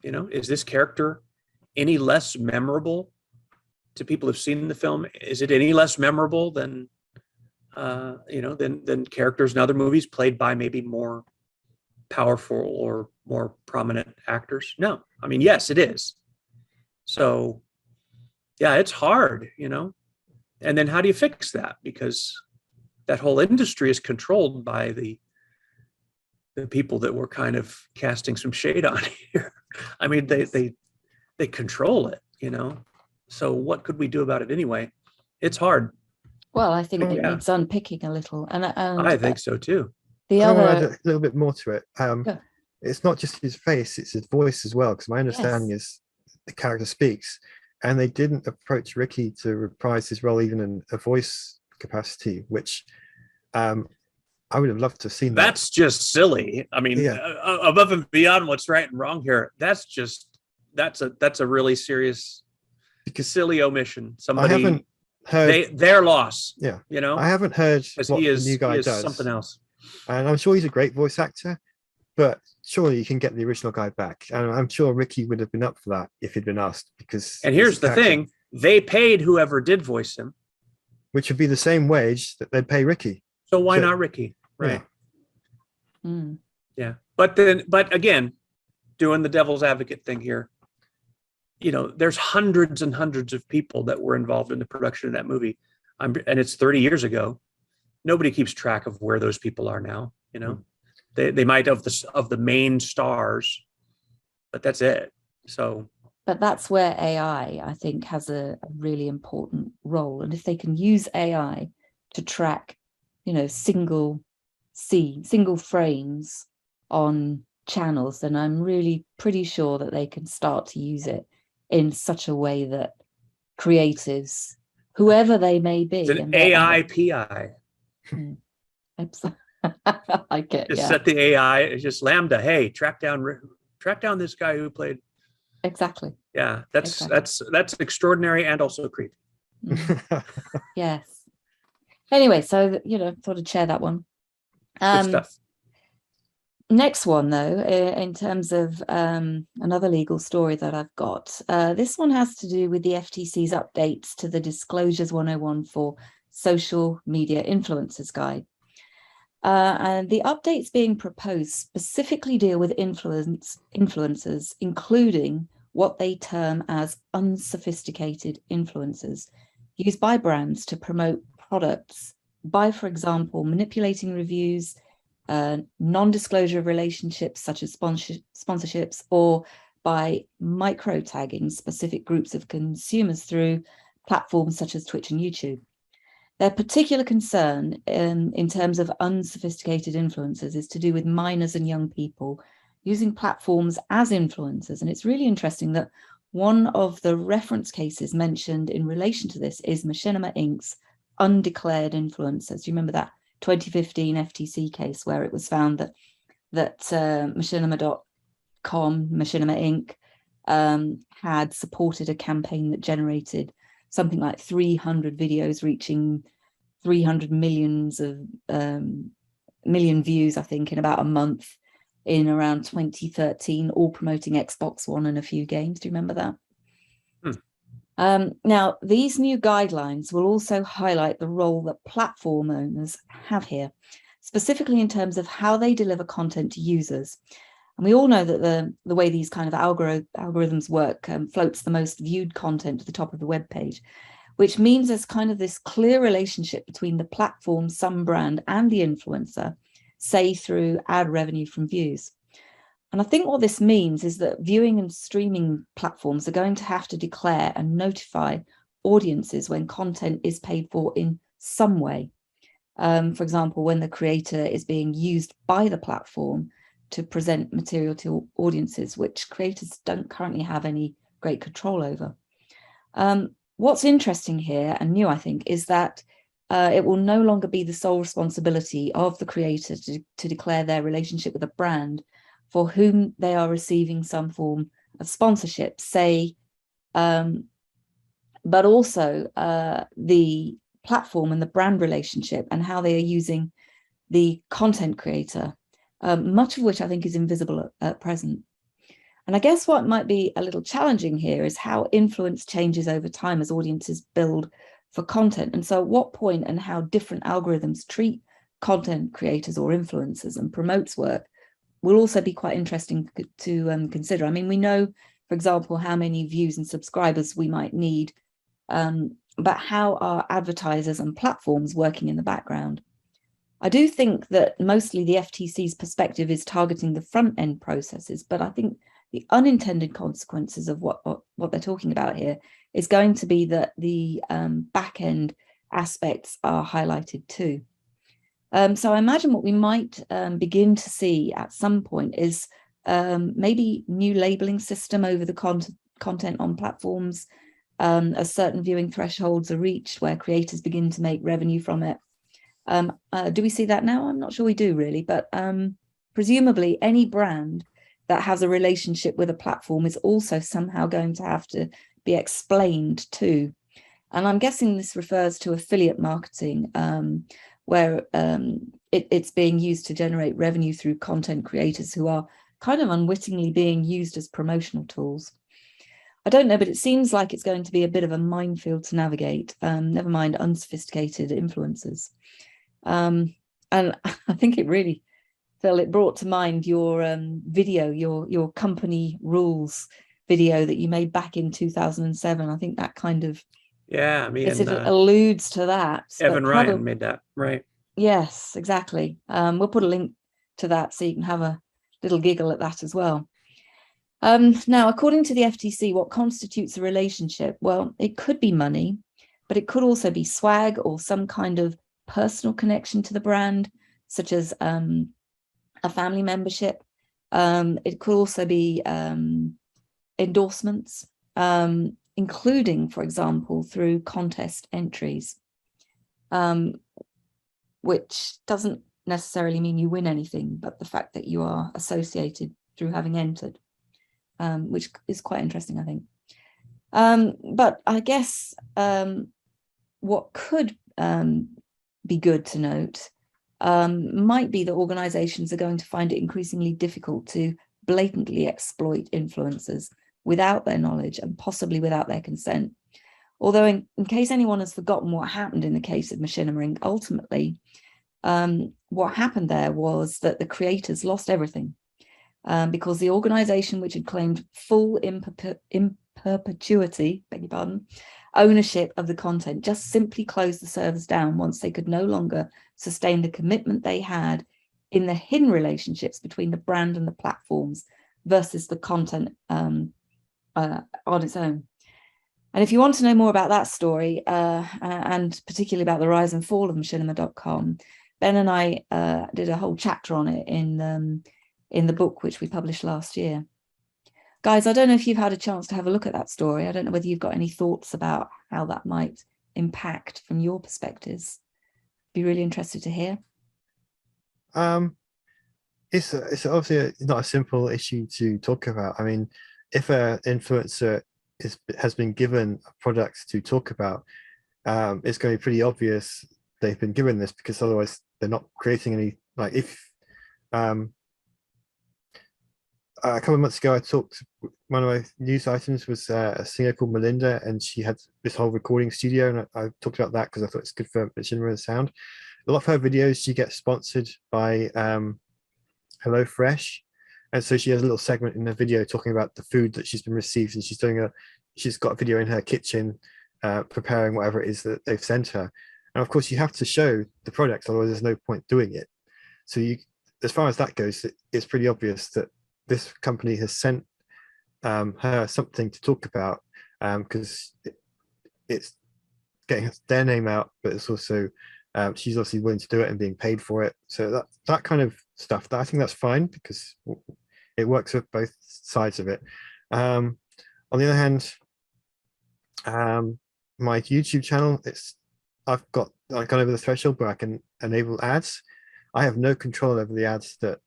Is this character any less memorable to people who've seen the film? Is it any less memorable than characters in other movies played by maybe more powerful or more prominent actors? No. I mean, yes, it is. So yeah, it's hard, and then how do you fix that? Because that whole industry is controlled by the people that we're kind of casting some shade on here. I mean, they control it, so what could we do about it anyway? It's hard. Well, I think it needs unpicking a little, and I think so too. The Can I add other a little bit more to it? It's not just his face, it's his voice as well, because my understanding is the character speaks, and they didn't approach Ricky to reprise his role even in a voice capacity, which I would have loved to have seen. That's just silly. I mean, above and beyond what's right and wrong here, that's a really serious, silly omission. Somebody, I haven't heard their loss. Yeah, I haven't heard what the new guy does. Something else. And I'm sure he's a great voice actor, but surely you can get the original guy back. And I'm sure Ricky would have been up for that if he'd been asked. And here's the thing: they paid whoever did voice him, which would be the same wage that they'd pay Ricky. So why not Ricky? Right. Yeah. But again, doing the devil's advocate thing here, there's hundreds and hundreds of people that were involved in the production of that movie. And it's 30 years ago. Nobody keeps track of where those people are now. They might of the main stars, but that's it. So, but that's where AI, I think, has a really important role. And if they can use AI to track, single frames on channels, then I'm really pretty sure that they can start to use it in such a way that creatives, whoever they may be, it's an AI PI. I get just set the AI. It's just Lambda. Hey, track down this guy who played. Exactly. Yeah, that's extraordinary and also creepy. Yes. Anyway, so thought I'd share that one. Good stuff. Next one, though, in terms of another legal story that I've got, this one has to do with the FTC's updates to the Disclosures 101 for Social Media Influencers Guide. And the updates being proposed specifically deal with influencers, including what they term as unsophisticated influencers, used by brands to promote products by, for example, manipulating reviews, non-disclosure of relationships such as sponsorships, or by micro-tagging specific groups of consumers through platforms such as Twitch and YouTube. Their particular concern in terms of unsophisticated influencers is to do with minors and young people using platforms as influencers. And it's really interesting that one of the reference cases mentioned in relation to this is Machinima Inc.'s undeclared influencers. Do you remember that 2015 FTC case where it was found that machinima.com, Machinima Inc. Had supported a campaign that generated something like 300 videos reaching 300 million views, I think, in about a month in around 2013, all promoting Xbox One and a few games. Do you remember that? Now, these new guidelines will also highlight the role that platform owners have here, specifically in terms of how they deliver content to users. And we all know that the way these kind of algorithms work floats the most viewed content to the top of the web page, which means there's kind of this clear relationship between the platform, some brand, and the influencer, say through ad revenue from views. And I think what this means is that viewing and streaming platforms are going to have to declare and notify audiences when content is paid for in some way. For example, when the creator is being used by the platform to present material to audiences, which creators don't currently have any great control over. What's interesting here and new, I think, is that it will no longer be the sole responsibility of the creator to declare their relationship with a brand for whom they are receiving some form of sponsorship, say, but also the platform and the brand relationship and how they are using the content creator, much of which I think is invisible at present. And I guess what might be a little challenging here is how influence changes over time as audiences build for content. And so at what point and how different algorithms treat content creators or influencers and promotes work will also be quite interesting to consider. I mean, we know, for example, how many views and subscribers we might need, but how are advertisers and platforms working in the background? I do think that mostly the FTC's perspective is targeting the front end processes, but I think the unintended consequences of what they're talking about here is going to be that the back end aspects are highlighted too. So I imagine what we might begin to see at some point is maybe new labeling system over the content on platforms, as certain viewing thresholds are reached where creators begin to make revenue from it. Do we see that now? I'm not sure we do really, but presumably any brand that has a relationship with a platform is also somehow going to have to be explained too. And I'm guessing this refers to affiliate marketing, where it's being used to generate revenue through content creators who are kind of unwittingly being used as promotional tools. I don't know, but it seems like it's going to be a bit of a minefield to navigate, never mind unsophisticated influencers. And I think it really, Phil, it brought to mind your video, your company rules video that you made back in 2007. I think that kind of, yeah, I mean, it alludes to that. Evan Ryan made that, right? Yes, exactly. We'll put a link to that so you can have a little giggle at that as well. Now, according to the FTC, what constitutes a relationship? Well, it could be money, but it could also be swag or some kind of personal connection to the brand, such as a family membership. It could also be endorsements, including, for example, through contest entries, which doesn't necessarily mean you win anything, but the fact that you are associated through having entered, which is quite interesting, I think. But I guess what could be good to note might be that organizations are going to find it increasingly difficult to blatantly exploit influencers without their knowledge and possibly without their consent. Although in case anyone has forgotten what happened in the case of Machinima, ultimately, what happened there was that the creators lost everything because the organization which had claimed full in perpetuity, beg your pardon, ownership of the content just simply closed the servers down once they could no longer sustain the commitment they had in the hidden relationships between the brand and the platforms versus the content on its own. And if you want to know more about that story, and particularly about the rise and fall of machinima.com, Ben and I did a whole chapter on it in the book which we published last year. Guys, I don't know if you've had a chance to have a look at that story. I don't know whether you've got any thoughts about how that might impact from your perspectives. Be really interested to hear. It's obviously not a simple issue to talk about. I mean, if an influencer has been given a product to talk about, it's going to be pretty obvious they've been given this, because otherwise they're not creating any. Like, if a couple of months ago, I talked, one of my news items was a singer called Melinda, and she had this whole recording studio, and I talked about that because I thought it's good for Machinima sound. A lot of her videos, she gets sponsored by HelloFresh, and so she has a little segment in the video talking about the food that she's been received, and she's got a video in her kitchen preparing whatever it is that they've sent her. And of course, you have to show the product, otherwise there's no point doing it. So as far as that goes, it's pretty obvious that this company has sent her something to talk about, because it's getting their name out, but it's also she's obviously willing to do it and being paid for it. So that kind of stuff, I think that's fine, because it works with both sides of it. On the other hand, my YouTube channel, I've gone over the threshold where I can enable ads. I have no control over the ads that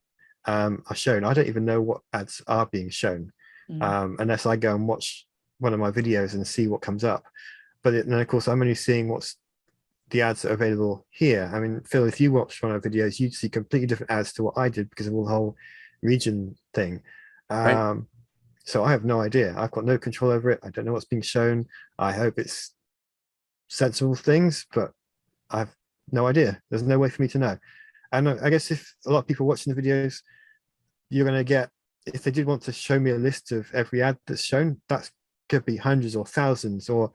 are shown. I don't even know what ads are being shown, unless I go and watch one of my videos and see what comes up. But then, of course, I'm only seeing what's the ads that are available here. I mean, Phil, if you watched one of my videos, you'd see completely different ads to what I did because of the whole region thing. Right. So I have no idea. I've got no control over it. I don't know what's being shown. I hope it's sensible things, but I've no idea. There's no way for me to know. And I guess if a lot of people watching the videos, you're going to get, if they did want to show me a list of every ad that's shown, that could be hundreds or thousands, or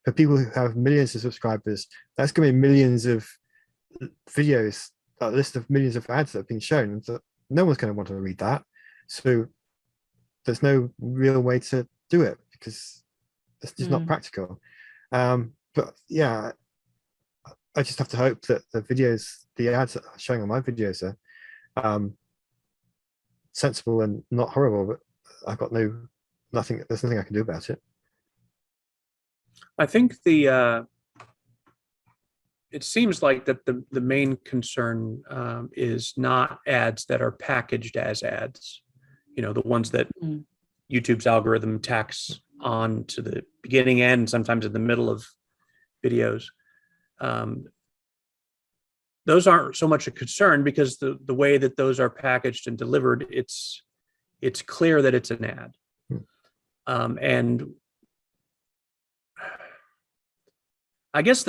for people who have millions of subscribers, that's going to be millions of videos, a list of millions of ads that have been shown. So no one's going to want to read that. So there's no real way to do it because it's just not practical. But yeah, I just have to hope that the ads that are showing on my videos are sensible and not horrible, but I've got there's nothing I can do about it. I think it seems like that the main concern is not ads that are packaged as ads, the ones that YouTube's algorithm tacks on to the beginning and sometimes in the middle of videos. Those aren't so much a concern because the way that those are packaged and delivered, it's clear that it's an ad. And I guess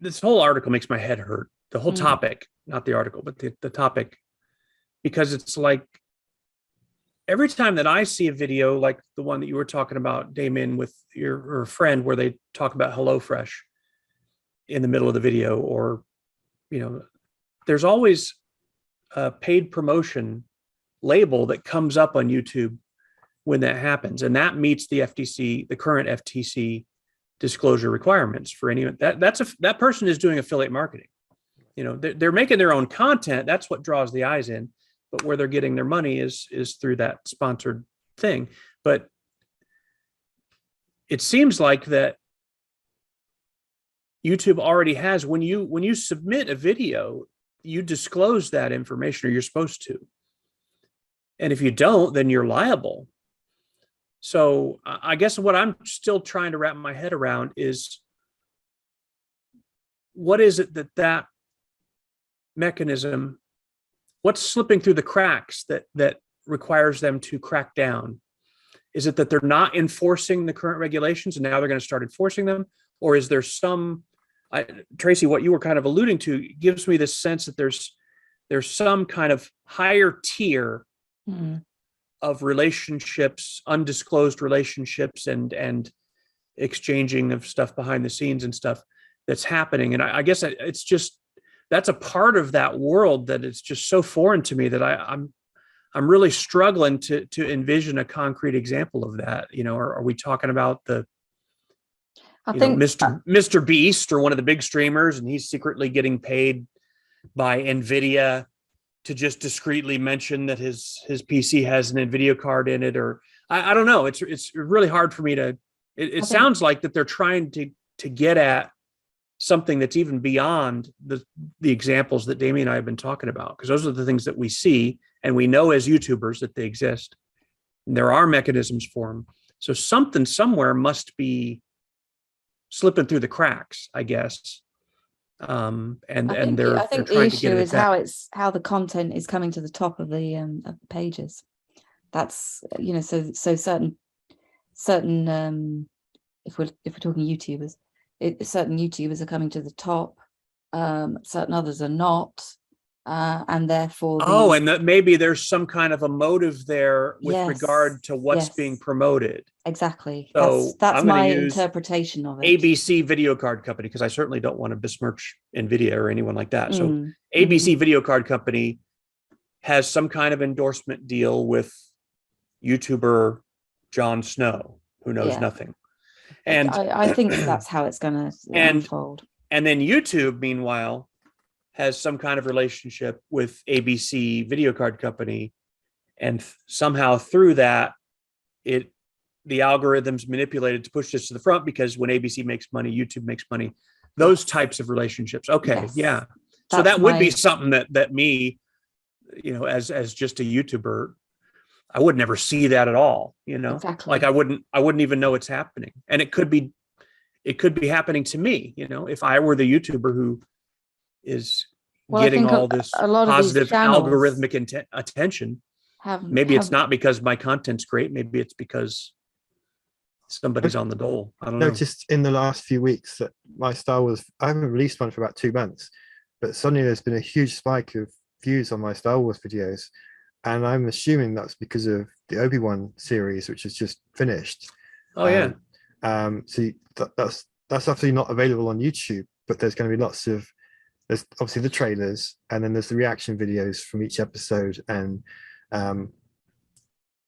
this whole article makes my head hurt. The whole topic, not the article, but the topic, because it's like every time that I see a video like the one that you were talking about, Damien, with your friend, where they talk about HelloFresh in the middle of the video, or there's always a paid promotion label that comes up on YouTube when that happens, and that meets the current FTC disclosure requirements for anyone. That person is doing affiliate marketing. They're making their own content. That's what draws the eyes in. But where they're getting their money is through that sponsored thing. But it seems like that YouTube already has, when you submit a video, you disclose that information, or you're supposed to. And if you don't, then you're liable. So I guess what I'm still trying to wrap my head around is, what is it that mechanism, what's slipping through the cracks that requires them to crack down? Is it that they're not enforcing the current regulations and now they're going to start enforcing them? Or is there some, Tracy, what you were kind of alluding to gives me this sense that there's some kind of higher tier of relationships, undisclosed relationships, and exchanging of stuff behind the scenes and stuff that's happening. And I guess it's just, that's a part of that world that is just so foreign to me that I'm really struggling to envision a concrete example of that. You know, are we talking about the, I think Mr. Beast or one of the big streamers, and he's secretly getting paid by Nvidia to just discreetly mention that his PC has an Nvidia card in it? Or I don't know. It's really hard for me to. It sounds like that they're trying to get at something that's even beyond the examples that Damien and I have been talking about, because those are the things that we see and we know as YouTubers that they exist. And there are mechanisms for them. So something somewhere must be slipping through the cracks, I guess. I think the issue is how the content is coming to the top of the pages. That's, you know, so certain if we're talking YouTubers, certain YouTubers are coming to the top, certain others are not, and therefore and that maybe there's some kind of a motive there with regard to what's being promoted. Exactly. So that's my interpretation of it. ABC video card company, because I certainly don't want to besmirch Nvidia or anyone like that. So ABC video card company has some kind of endorsement deal with YouTuber Jon Snow, who knows nothing. And I think that's how it's going to unfold. And then YouTube, meanwhile, has some kind of relationship with ABC video card company, and somehow through that, the algorithm's manipulated to push this to the front, because when ABC makes money, YouTube makes money. Those types of relationships. Okay, yeah. So that would be something that me, you know, as just a YouTuber, I would never see that at all. You know, exactly. Like I wouldn't even know it's happening, and it could be happening to me. You know, if I were the YouTuber who is getting all this positive algorithmic attention, maybe it's not because my content's great. Maybe it's because somebody's on the dole. I don't know. Noticed in the last few weeks that my Star Wars, I haven't released one for about 2 months, but suddenly there's been a huge spike of views on my Star Wars videos, and I'm assuming that's because of the Obi-Wan series, which has just finished. Oh yeah. So that's actually not available on YouTube, but there's going to be there's obviously the trailers, and then there's the reaction videos from each episode, and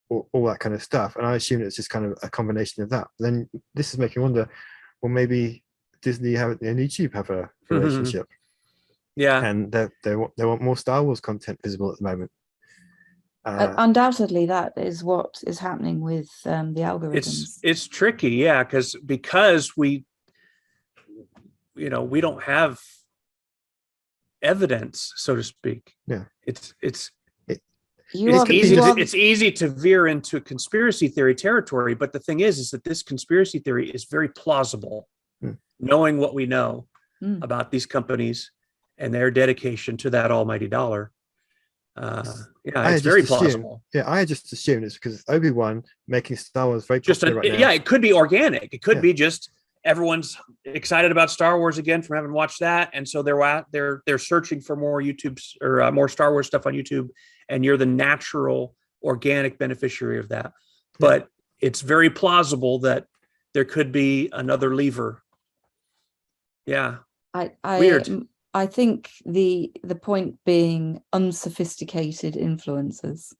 all that kind of stuff. And I assume it's just kind of a combination of that. But then this is making me wonder, well, maybe Disney and YouTube have a relationship. Yeah. And they want more Star Wars content visible at the moment. Undoubtedly, that is what is happening with the algorithms. It's tricky, yeah, because we don't have evidence, so to speak. Yeah, it's easy to veer into conspiracy theory territory, but the thing is that this conspiracy theory is very plausible, knowing what we know about these companies and their dedication to that almighty dollar. It's very plausible. I had just assumed it's because Obi-Wan making Star Wars very popular right now. Yeah, it could be organic. It could be just everyone's excited about Star Wars again from having watched that, and so they're searching for more YouTube's or more Star Wars stuff on YouTube, and you're the natural organic beneficiary of that. But it's very plausible that there could be another lever. Yeah, weird. I think the point being unsophisticated influencers.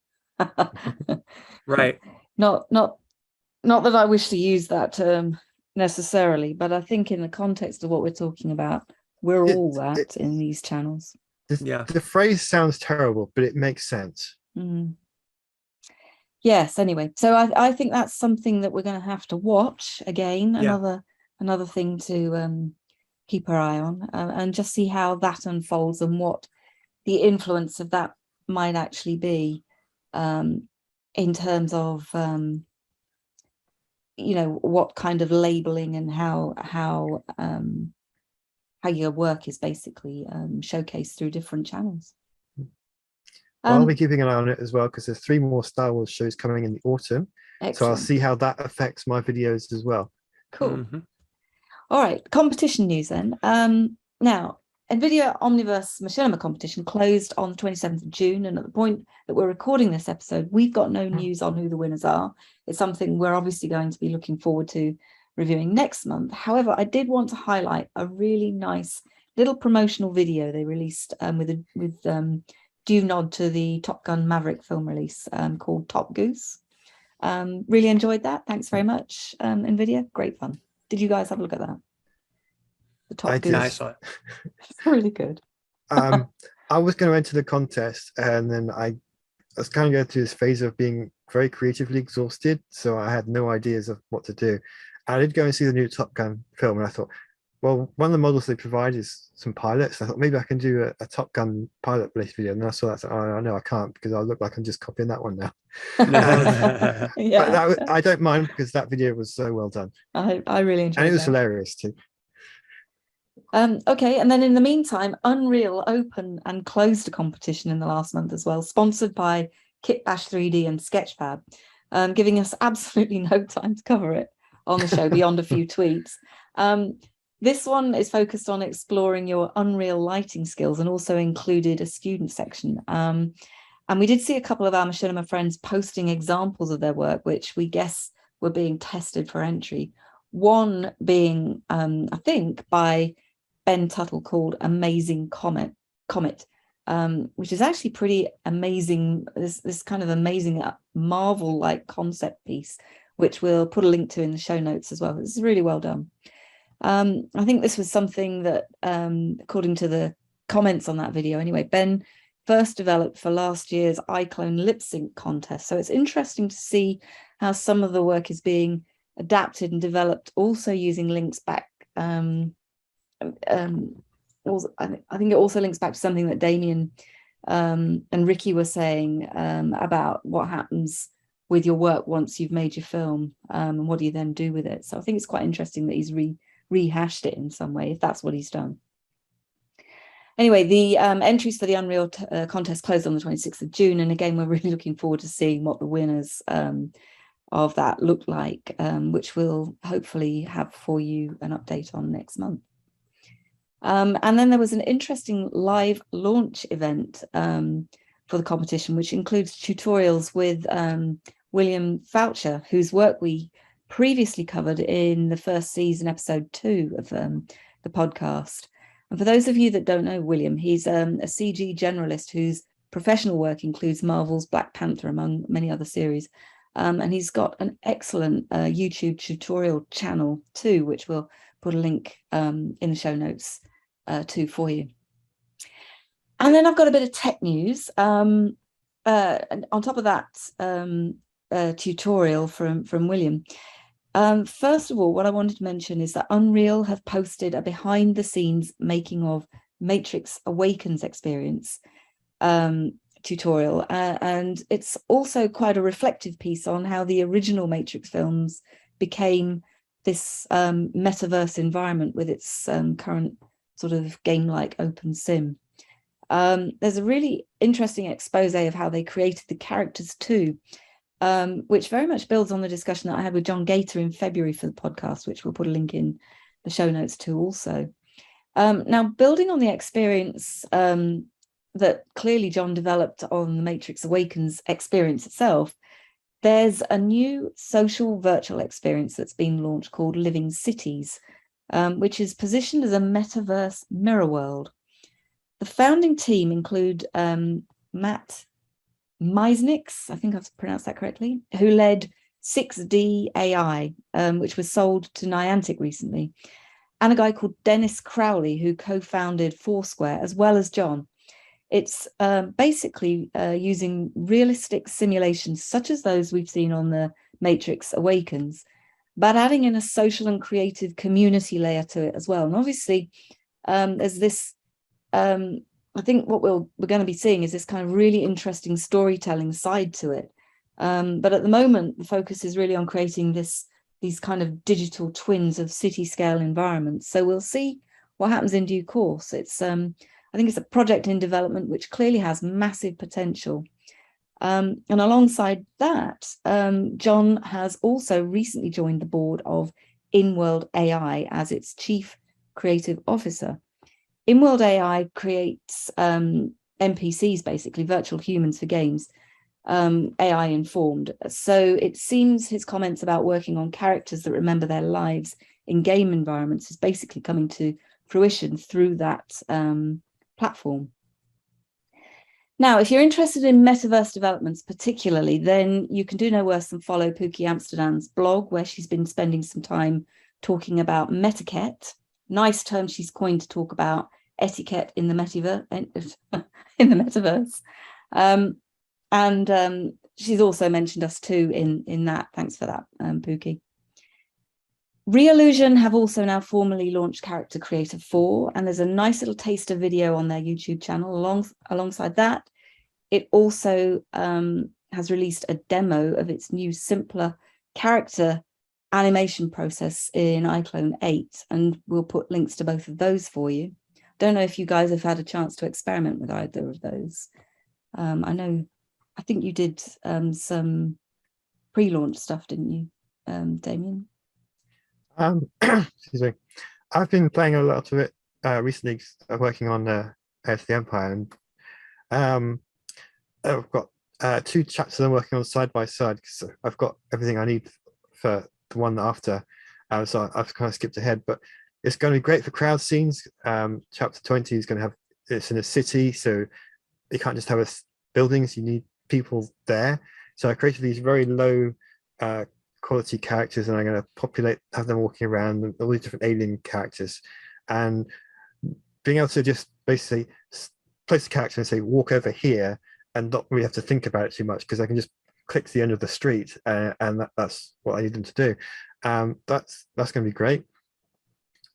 Right. Not that I wish to use that term necessarily, but I think in the context of what we're talking about, we're all that in these channels. The phrase sounds terrible, but it makes sense. Yes, anyway, so I think that's something that we're going to have to watch again, another thing to keep our eye on, and just see how that unfolds and what the influence of that might actually be in terms of what kind of labeling and how your work is basically showcased through different channels. Well, I'll be keeping an eye on it as well, because there's 3 more Star Wars shows coming in the autumn. Excellent. So I'll see how that affects my videos as well. Cool. All right, competition news then. Now, Nvidia Omniverse Machinima competition closed on the 27th of June, and at the point that we're recording this episode, we've got no news on who the winners are. It's something we're obviously going to be looking forward to reviewing next month. However, I did want to highlight a really nice little promotional video they released with due nod to the Top Gun Maverick film release called Top Goose. Really enjoyed that. Thanks very much, Nvidia. Great fun. Did you guys have a look at that? The Top Goose. I saw it. It's really good. I was going to enter the contest, and then I was kind of going through this phase of being very creatively exhausted, so I had no ideas of what to do. I did go and see the new Top Gun film, and I thought, well, one of the models they provide is some pilots. I thought maybe I can do a Top Gun pilot-based video, and then I saw that. So, oh no, I can't, because I look like I'm just copying that one now. Yeah, but I don't mind, because that video was so well done. I really enjoyed it. And it was hilarious too. Okay, and then in the meantime, Unreal opened and closed a competition in the last month as well, sponsored by Kitbash 3D and Sketchfab, giving us absolutely no time to cover it on the show beyond a few tweets. This one is focused on exploring your Unreal lighting skills, and also included a student section. And we did see a couple of our Machinima friends posting examples of their work, which we guess were being tested for entry. One being, I think, by Ben Tuttle, called Amazing Comet, which is actually pretty amazing. This kind of amazing Marvel-like concept piece, which we'll put a link to in the show notes as well. This is really well done. I think this was something that, according to the comments on that video anyway, Ben first developed for last year's iClone lip sync contest. So it's interesting to see how some of the work is being adapted and developed, also using links back. Also, I think it also links back to something that Damien and Ricky were saying about what happens with your work once you've made your film, and what do you then do with it. So I think it's quite interesting that he's rehashed it in some way, if that's what he's done. Anyway, the entries for the Unreal contest closed on the 26th of June, and again, we're really looking forward to seeing what the winners of that look like, which we'll hopefully have for you an update on next month. And then there was an interesting live launch event for the competition, which includes tutorials with William Faucher, whose work we previously covered in the first season, episode 2 of the podcast. And for those of you that don't know William, he's a CG generalist whose professional work includes Marvel's Black Panther, among many other series. And he's got an excellent YouTube tutorial channel too, which we'll put a link in the show notes too for you. And then I've got a bit of tech news. And on top of that tutorial from William, first of all, what I wanted to mention is that Unreal have posted a behind the scenes making of Matrix Awakens experience tutorial, and it's also quite a reflective piece on how the original Matrix films became this metaverse environment with its current sort of game-like open sim. There's a really interesting expose of how they created the characters too, which very much builds on the discussion that I had with John Gaeta in February for the podcast, which we'll put a link in the show notes to also. Now, building on the experience that clearly John developed on the Matrix Awakens experience itself, there's a new social virtual experience that's been launched called Living Cities, which is positioned as a metaverse mirror world. The founding team include Matt Meisnix, I think I've pronounced that correctly, who led 6D AI, which was sold to Niantic recently, and a guy called Dennis Crowley, who co-founded Foursquare, as well as John. It's basically using realistic simulations, such as those we've seen on the Matrix Awakens, but adding in a social and creative community layer to it as well. And obviously, there's this, I think what we're going to be seeing is this kind of really interesting storytelling side to it. But at the moment, the focus is really on creating these kind of digital twins of city scale environments. So we'll see what happens in due course. It's I think it's a project in development which clearly has massive potential. And alongside that, John has also recently joined the board of Inworld AI as its chief creative officer. Inworld AI creates NPCs, basically virtual humans for games, AI informed. So it seems his comments about working on characters that remember their lives in game environments is basically coming to fruition through that platform. Now, if you're interested in metaverse developments particularly, then you can do no worse than follow Pooky Amsterdam's blog, where she's been spending some time talking about Metaquette, nice term she's coined to talk about etiquette in the metaverse. And she's also mentioned us too in that. Thanks for that, Pooky. Reallusion have also now formally launched Character Creator 4, and there's a nice little taster video on their YouTube channel. Alongside that, it also has released a demo of its new, simpler character animation process in iClone 8, and we'll put links to both of those for you. Don't know if you guys have had a chance to experiment with either of those. I think you did some pre-launch stuff, didn't you, Damien? Excuse me. I've been playing a lot of it recently, working on Heir to the Empire, and I've got 2 chapters I'm working on side by side, because I've got everything I need for the one after. So I've kind of skipped ahead, but it's going to be great for crowd scenes. Chapter 20 is going to have, it's in a city, so you can't just have buildings, you need people there. So I created these very low quality characters, and I'm going to have them walking around, and all these different alien characters, and being able to just basically place a character and say walk over here, and not really have to think about it too much, because I can just click to the end of the street, and that's what I need them to do. That's going to be great.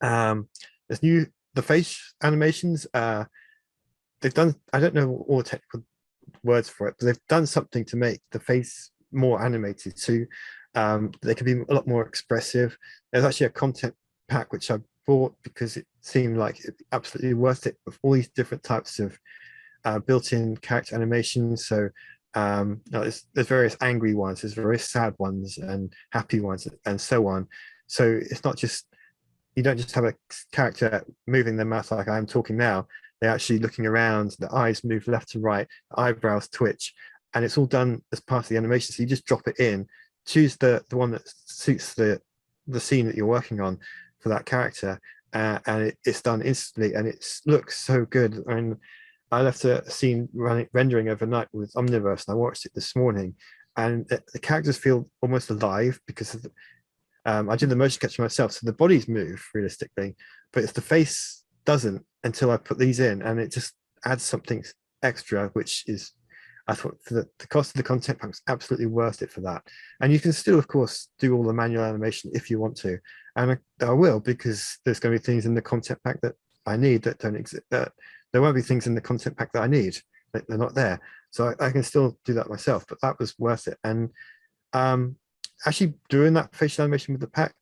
There's the face animations. They've done, I don't know all the technical words for it, but they've done something to make the face more animated too. They can be a lot more expressive. There's actually a content pack which I bought because it seemed like it'd be absolutely worth it, with all these different types of built-in character animations. So there's various angry ones, there's various sad ones, and happy ones, and so on. So it's not just, you don't just have a character moving their mouth like I'm talking now. They're actually looking around, the eyes move left to right, the eyebrows twitch, and it's all done as part of the animation. So you just drop it in, choose the one that suits the scene that you're working on for that character, and it's done instantly, and it looks so good. I mean, I left a scene rendering overnight with Omniverse, and I watched it this morning, and the characters feel almost alive, because of I did the motion capture myself, so the bodies move realistically, but it's the face doesn't until I put these in, and it just adds something extra, which is, I thought, for the cost of the content pack was absolutely worth it for that. And you can still, of course, do all the manual animation if you want to, and I will, because there's going to be things in the content pack that I need that don't exist. There won't be things in the content pack that I need, they're not there, so I can still do that myself. But that was worth it. And actually doing that facial animation with the pack,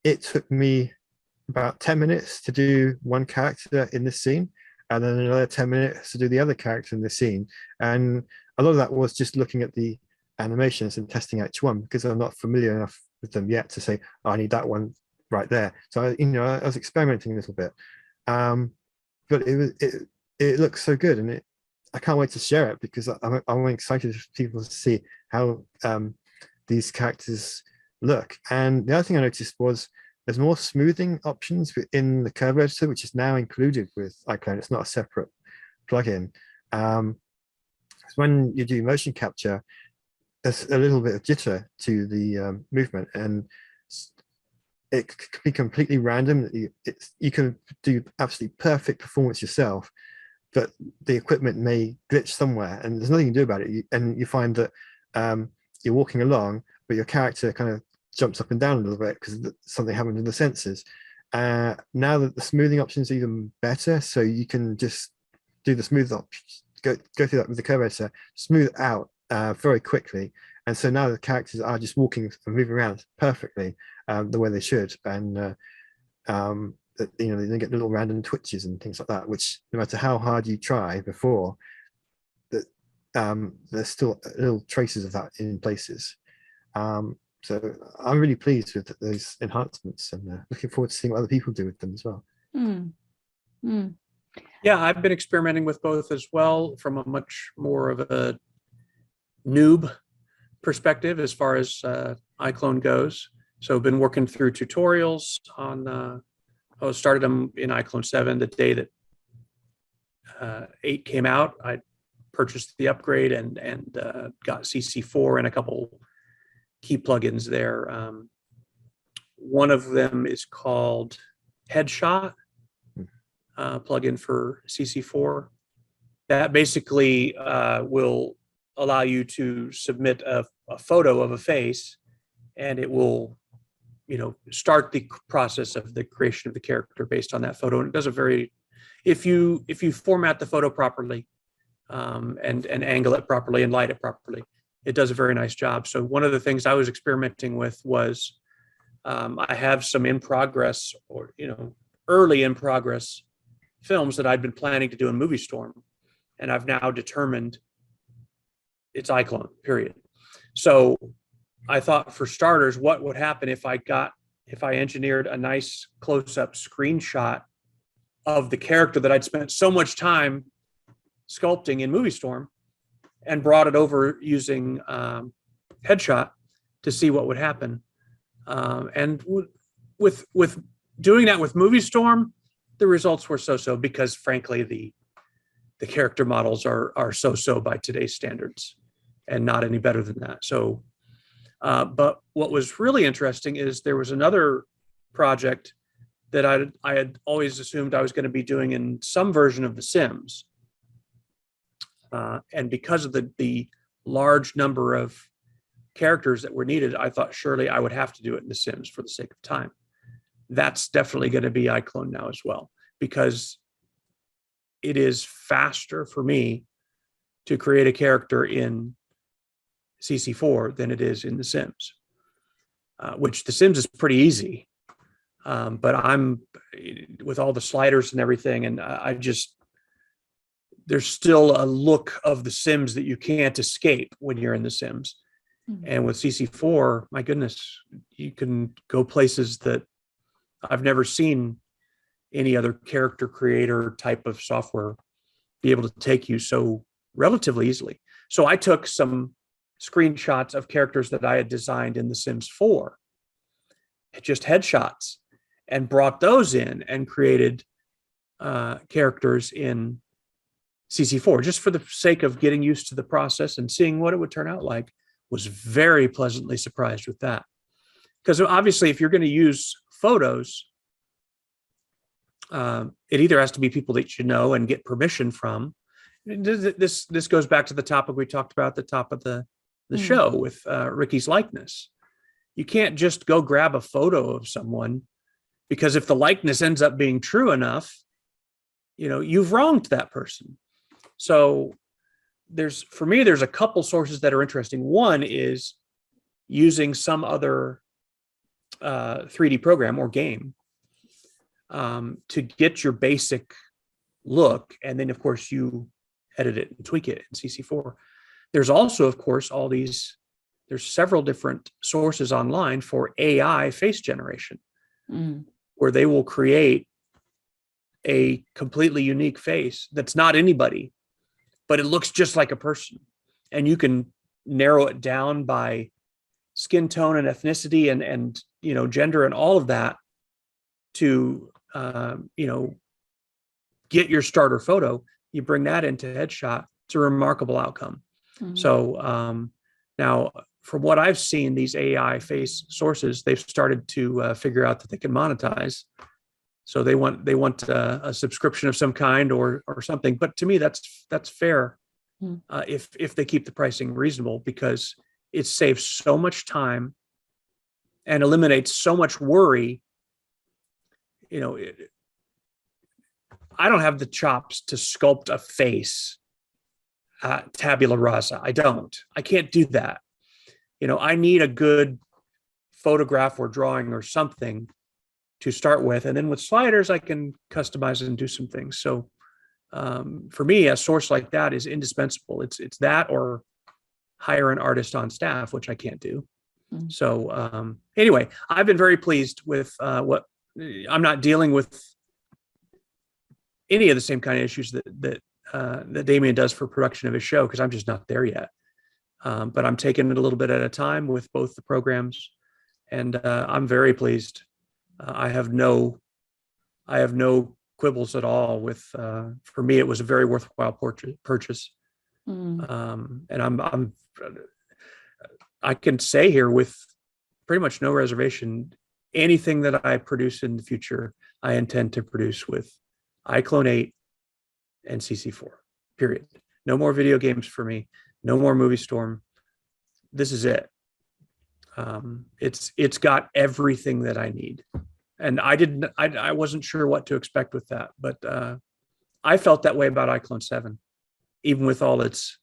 it took me about 10 minutes to do one character in this scene, and then another 10 minutes to do the other character in the scene. And a lot of that was just looking at the animations and testing each one, because I'm not familiar enough with them yet to say, oh, I need that one right there. So I was experimenting a little bit, but it looks so good, and I can't wait to share it, because I'm excited for people to see how these characters look. And the other thing I noticed was there's more smoothing options in the curve editor, which is now included with iClone. It's not a separate plugin. When you do motion capture, there's a little bit of jitter to the movement, and it can be completely random. You can do absolutely perfect performance yourself, but the equipment may glitch somewhere, and there's nothing you can do about it. And you find that you're walking along, but your character kind of jumps up and down a little bit because something happened to the sensors. Now that the smoothing option is even better, so you can just do the smooth options, go through that with the curve editor, smooth out very quickly. And so now the characters are just walking and moving around perfectly the way they should. And that, you know, they get little random twitches and things like that, which no matter how hard you try before, that there's still little traces of that in places. So I'm really pleased with those enhancements, and looking forward to seeing what other people do with them as well. Yeah, I've been experimenting with both as well, from a much more of a noob perspective as far as iClone goes. So I've been working through tutorials on, I started them in iClone 7 the day that 8 came out. I purchased the upgrade and got CC4 and a couple key plugins there. One of them is called Headshot, plugin for CC4. That basically will allow you to submit a photo of a face, and it will, you know, start the process of the creation of the character based on that photo. And it does a very, if you format the photo properly, and angle it properly and light it properly, it does a very nice job. So one of the things I was experimenting with was, I have some in progress, or, you know, early in progress films that I'd been planning to do in Movie Storm, and I've now determined it's iClone, period. So I thought, for starters, what would happen if I engineered a nice close-up screenshot of the character that I'd spent so much time sculpting in Movie Storm, and brought it over using Headshot to see what would happen. And with doing that with Movie Storm, the results were so-so, because frankly, the character models are so-so by today's standards, and not any better than that. So, but what was really interesting is there was another project that I had always assumed I was going to be doing in some version of The Sims. And because of the large number of characters that were needed, I thought surely I would have to do it in The Sims for the sake of time. That's definitely going to be iClone now as well, because it is faster for me to create a character in CC4 than it is in The Sims, which The Sims is pretty easy. But I'm, with all the sliders and everything, and there's still a look of The Sims that you can't escape when you're in The Sims. And with CC4, my goodness, you can go places that I've never seen any other character creator type of software be able to take you so relatively easily. So I took some screenshots of characters that I had designed in The Sims 4, just headshots, and brought those in and created characters in CC4, just for the sake of getting used to the process and seeing what it would turn out like. Was very pleasantly surprised with that. Because obviously, if you're going to use photos, it either has to be people that you know and get permission from. This goes back to the topic we talked about at the top of the show with Ricky's likeness. You can't just go grab a photo of someone, because if the likeness ends up being true enough, you know, you've wronged that person. So for me, there's a couple sources that are interesting. One is using some other 3D program or game to get your basic look, and then of course you edit it and tweak it in CC4. There's also, of course, there's several different sources online for AI face generation, where they will create a completely unique face that's not anybody, but it looks just like a person. And you can narrow it down by skin tone and ethnicity and you know, gender and all of that to you know, get your starter photo. You bring that into Headshot. It's a remarkable outcome. So now, from what I've seen, these AI face sources, they've started to figure out that they can monetize. So they want a subscription of some kind or something. But to me, that's fair if they keep the pricing reasonable, because it saves so much time and eliminates so much worry. You know, I don't have the chops to sculpt a face tabula rasa. I can't do that. You know, I need a good photograph or drawing or something to start with. And then with sliders, I can customize and do some things. So for me, a source like that is indispensable. It's that or hire an artist on staff, which I can't do. So anyway, I've been very pleased with what I'm not dealing with any of the same kind of issues that Damien does for production of his show, because I'm just not there yet. But I'm taking it a little bit at a time with both the programs, and I'm very pleased. I have no quibbles at all with. For me, it was a very worthwhile purchase, and I can say here with pretty much no reservation, anything that I produce in the future, I intend to produce with iClone 8 and CC4, period. No more video games for me. No more Movie Storm. This is it. It's got everything that I need. And I wasn't sure what to expect with that, but I felt that way about iClone 7, even with all its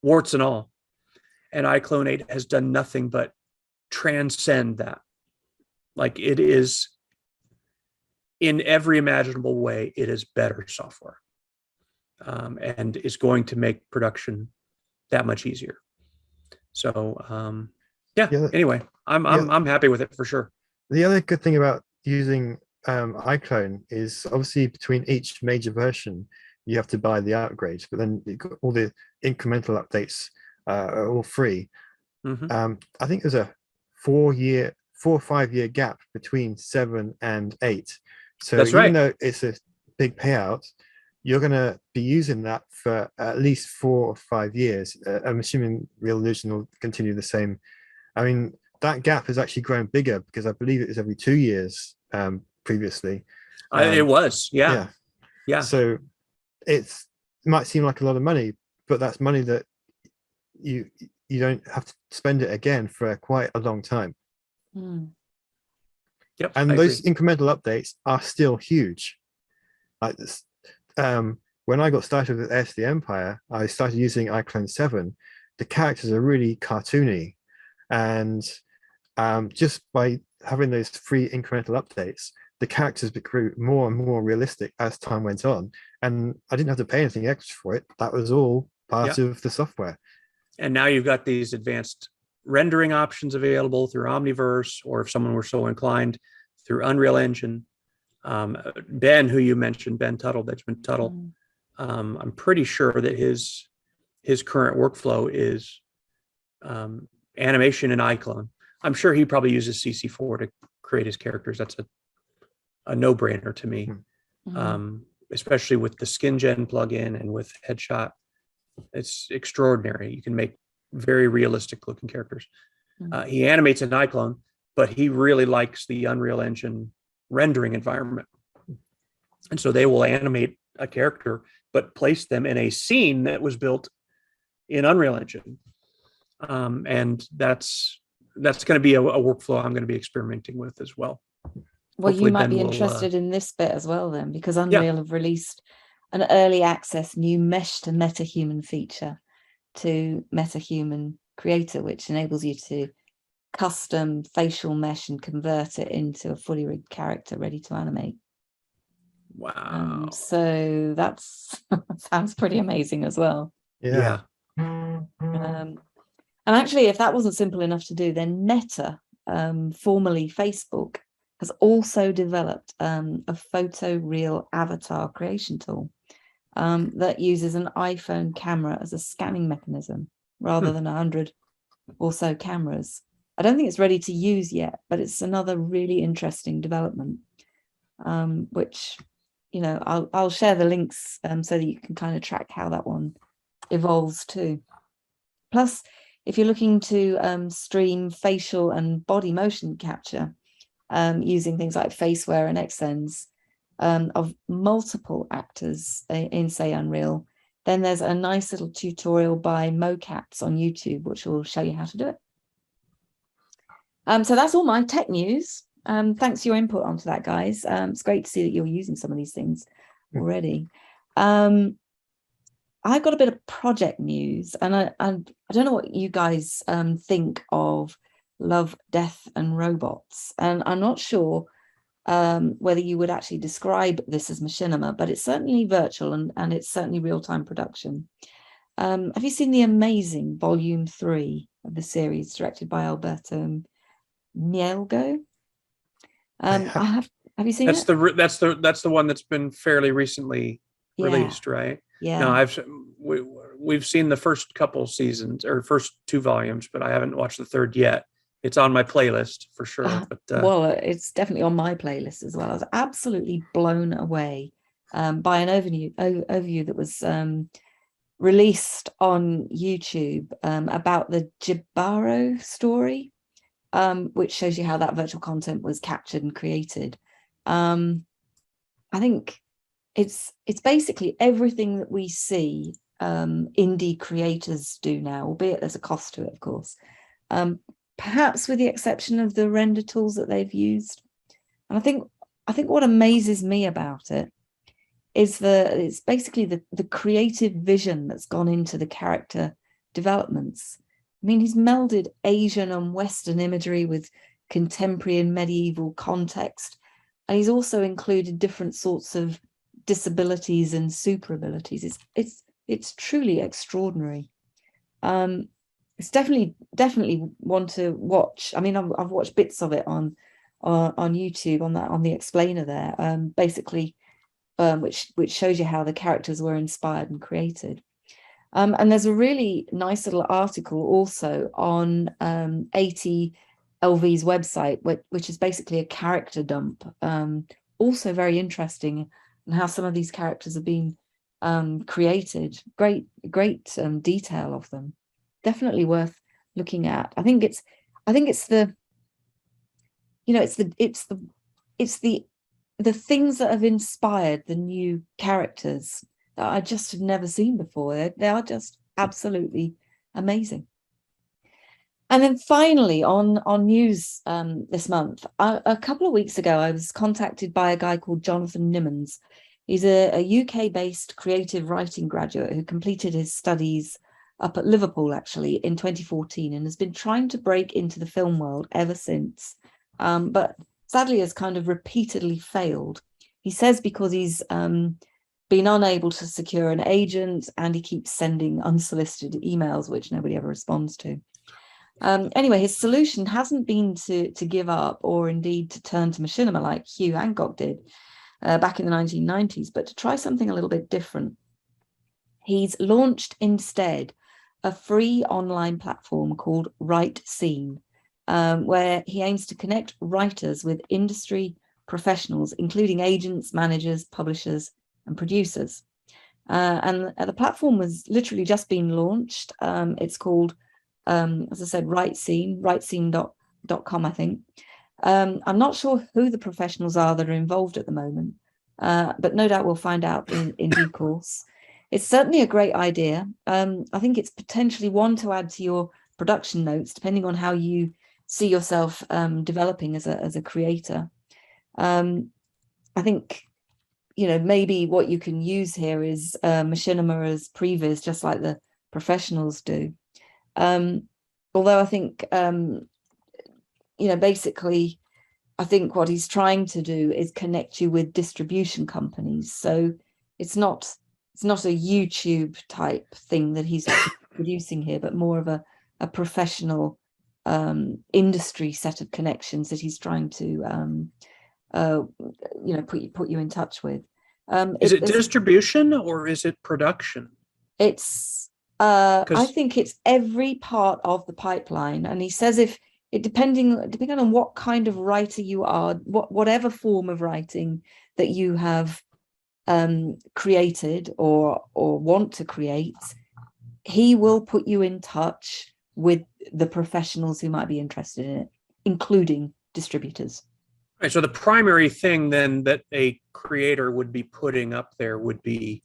warts and all. And iClone 8 has done nothing but transcend that. Like, it is, in every imaginable way, it is better software, and is going to make production that much easier. So anyway, I'm happy with it for sure. The other good thing about using iClone is obviously between each major version you have to buy the upgrades, but then you've got all the incremental updates are all free. I think there's a 4 or 5 year gap between 7 and 8. So that's even right. though it's a big payout, you're going to be using that for at least 4 or 5 years. I'm assuming Real Illusion will continue the same. I mean, that gap has actually grown bigger, because I believe it was every 2 years previously. It was, yeah. So it might seem like a lot of money, but that's money that you don't have to spend it again for quite a long time. Yep, and I those agree. incremental updates are still huge. Like this, when I got started with Heirs to the Empire, I started using iClone 7. The characters are really cartoony, and just by having those free incremental updates, the characters grew more and more realistic as time went on, and I didn't have to pay anything extra for it. That was all part of the software. And now you've got these advanced rendering options available through Omniverse, or if someone were so inclined, through Unreal Engine. Ben, who you mentioned, Benjamin Tuttle, I'm pretty sure that his current workflow is animation and iClone. I'm sure he probably uses CC4 to create his characters. That's a no-brainer to me, especially with the Skin Gen plugin and with Headshot. It's extraordinary. You can make very realistic looking characters. He animates in iClone, but he really likes the Unreal Engine rendering environment. And so they will animate a character, but place them in a scene that was built in Unreal Engine. And that's going to be a workflow I'm going to be experimenting with as well. Well, Hopefully you might Ben be will, interested in this bit as well then, because Unreal have released an early access new mesh to MetaHuman feature to MetaHuman Creator, which enables you to custom facial mesh and convert it into a fully rigged character ready to animate. Wow. So that's sounds pretty amazing as well. Yeah. And actually, if that wasn't simple enough to do, then Meta, formerly Facebook, has also developed a photoreal avatar creation tool that uses an iPhone camera as a scanning mechanism rather than 100 or so cameras. I don't think it's ready to use yet, but it's another really interesting development, which, you know, I'll share the links so that you can kind of track how that one evolves too. Plus, if you're looking to stream facial and body motion capture using things like Faceware and Xsens of multiple actors in, say, Unreal, then there's a nice little tutorial by Mocaps on YouTube, which will show you how to do it. So that's all my tech news. Thanks for your input onto that, guys. It's great to see that you're using some of these things already. I've got a bit of project news, and I don't know what you guys think of Love, Death and Robots, and I'm not sure whether you would actually describe this as machinima, but it's certainly virtual and it's certainly real-time production. Have you seen the amazing Volume 3 of the series directed by Alberto Mielgo? Have you seen it? That's the one that's been fairly recently released, right? Yeah. No, we've seen the first couple seasons or first 2 volumes, but I haven't watched the third yet. It's on my playlist for sure. But well, it's definitely on my playlist as well. I was absolutely blown away by an overview that was released on YouTube about the Jibaro story, which shows you how that virtual content was captured and created. I think it's basically everything that we see indie creators do now, albeit there's a cost to it, of course. Perhaps with the exception of the render tools that they've used. And I think what amazes me about it is it's basically the creative vision that's gone into the character developments. I mean, he's melded Asian and Western imagery with contemporary and medieval context. And he's also included different sorts of disabilities and super abilities. It's truly extraordinary. It's definitely one to watch. I mean, I've watched bits of it on YouTube on the explainer there, basically, which shows you how the characters were inspired and created. And there's a really nice little article also on 80LV's website, which is basically a character dump. Also very interesting, and how some of these characters have been created. Great detail of them. Definitely worth looking at. I think it's the things that have inspired the new characters that I just have never seen before. They are just absolutely amazing. And then finally on news this month, a couple of weeks ago, I was contacted by a guy called Jonathon Nimmons. He's a UK-based creative writing graduate who completed his studies up at Liverpool, actually, in 2014, and has been trying to break into the film world ever since, but sadly has kind of repeatedly failed. He says because he's been unable to secure an agent, and he keeps sending unsolicited emails, which nobody ever responds to. Anyway, his solution hasn't been to give up, or indeed to turn to machinima like Hugh Hancock did back in the 1990s, but to try something a little bit different. He's launched instead a free online platform called Write Scene, where he aims to connect writers with industry professionals, including agents, managers, publishers, and producers. And the platform was literally just been launched. It's called, as I said, Write Scene, writescene.com, I think. I'm not sure who the professionals are that are involved at the moment, but no doubt we'll find out in due course. It's certainly a great idea. I think it's potentially one to add to your production notes, depending on how you see yourself developing as a creator. I think, maybe what you can use here is machinima as previs, just like the professionals do. Although I think, basically, I think what he's trying to do is connect you with distribution companies. So it's not a YouTube type thing that he's producing here, but more of a professional industry set of connections that he's trying to put you in touch with. Is it distribution or is it production? It's I think it's every part of the pipeline, and he says if it depending on what kind of writer you are, whatever form of writing that you have created or want to create, he will put you in touch with the professionals who might be interested in it, including distributors. Right. So the primary thing then that a creator would be putting up there would be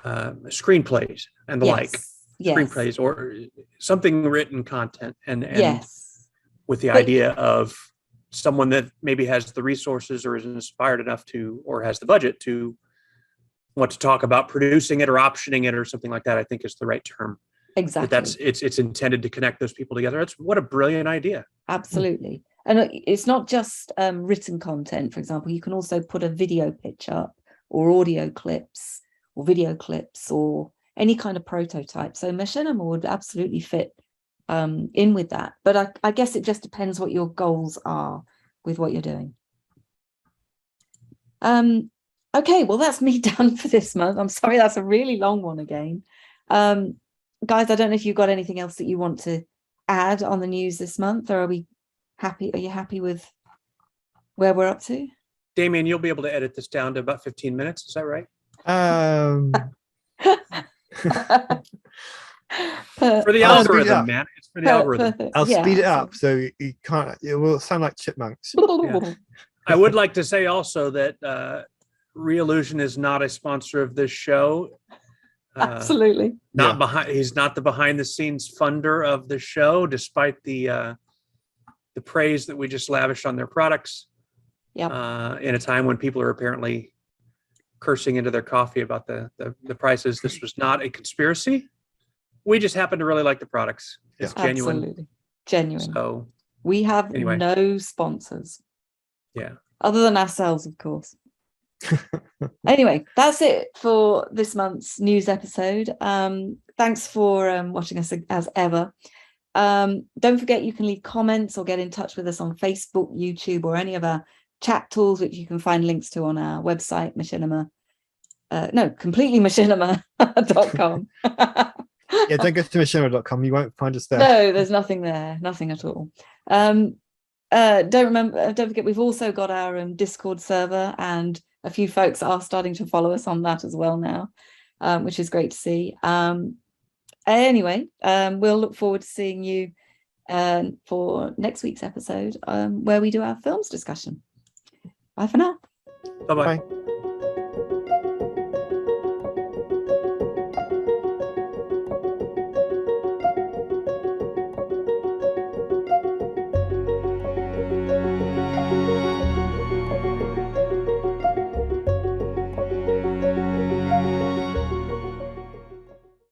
screenplays and the like. Yes. Screenplays or something written content, and yes, with the idea of someone that maybe has the resources or is inspired enough to, or has the budget to want to talk about producing it or optioning it or something like that, I think is the right term. Exactly. It's intended to connect those people together. What a brilliant idea. Absolutely. And it's not just written content, for example. You can also put a video pitch up, or audio clips, or video clips, or any kind of prototype. So Machinima would absolutely fit in with that. But I guess it just depends what your goals are with what you're doing. Okay, well, that's me done for this month. I'm sorry, that's a really long one again. Guys, I don't know if you've got anything else that you want to add on the news this month, or are we happy? Are you happy with where we're up to? Damien, you'll be able to edit this down to about 15 minutes. Is that right? For the algorithm, man. It's for the algorithm. Perfect. I'll speed it so- up so you can't. It will sound like chipmunks. Yeah. I would like to say also that Reallusion is not a sponsor of this show. Absolutely. Not behind. He's not the behind-the-scenes funder of the show, despite the praise that we just lavished on their products. Yeah. In a time when people are apparently cursing into their coffee about the prices. This was not a conspiracy. We just happen to really like the products. It's genuine. Absolutely. Genuine. So we have anyway. no sponsors. Yeah. Other than ourselves, of course. Anyway, that's it for this month's news episode. Thanks for watching us as ever. Don't forget, you can leave comments or get in touch with us on Facebook, YouTube, or any of our chat tools, which you can find links to on our website, Machinima. No, completely machinima.com. Yeah, don't go to machinima.com. You won't find us there. No, there's nothing there, nothing at all. Don't forget, we've also got our Discord server, and a few folks are starting to follow us on that as well now, which is great to see. Anyway, we'll look forward to seeing you for next week's episode, where we do our films discussion. Bye for now. Bye-bye. Bye.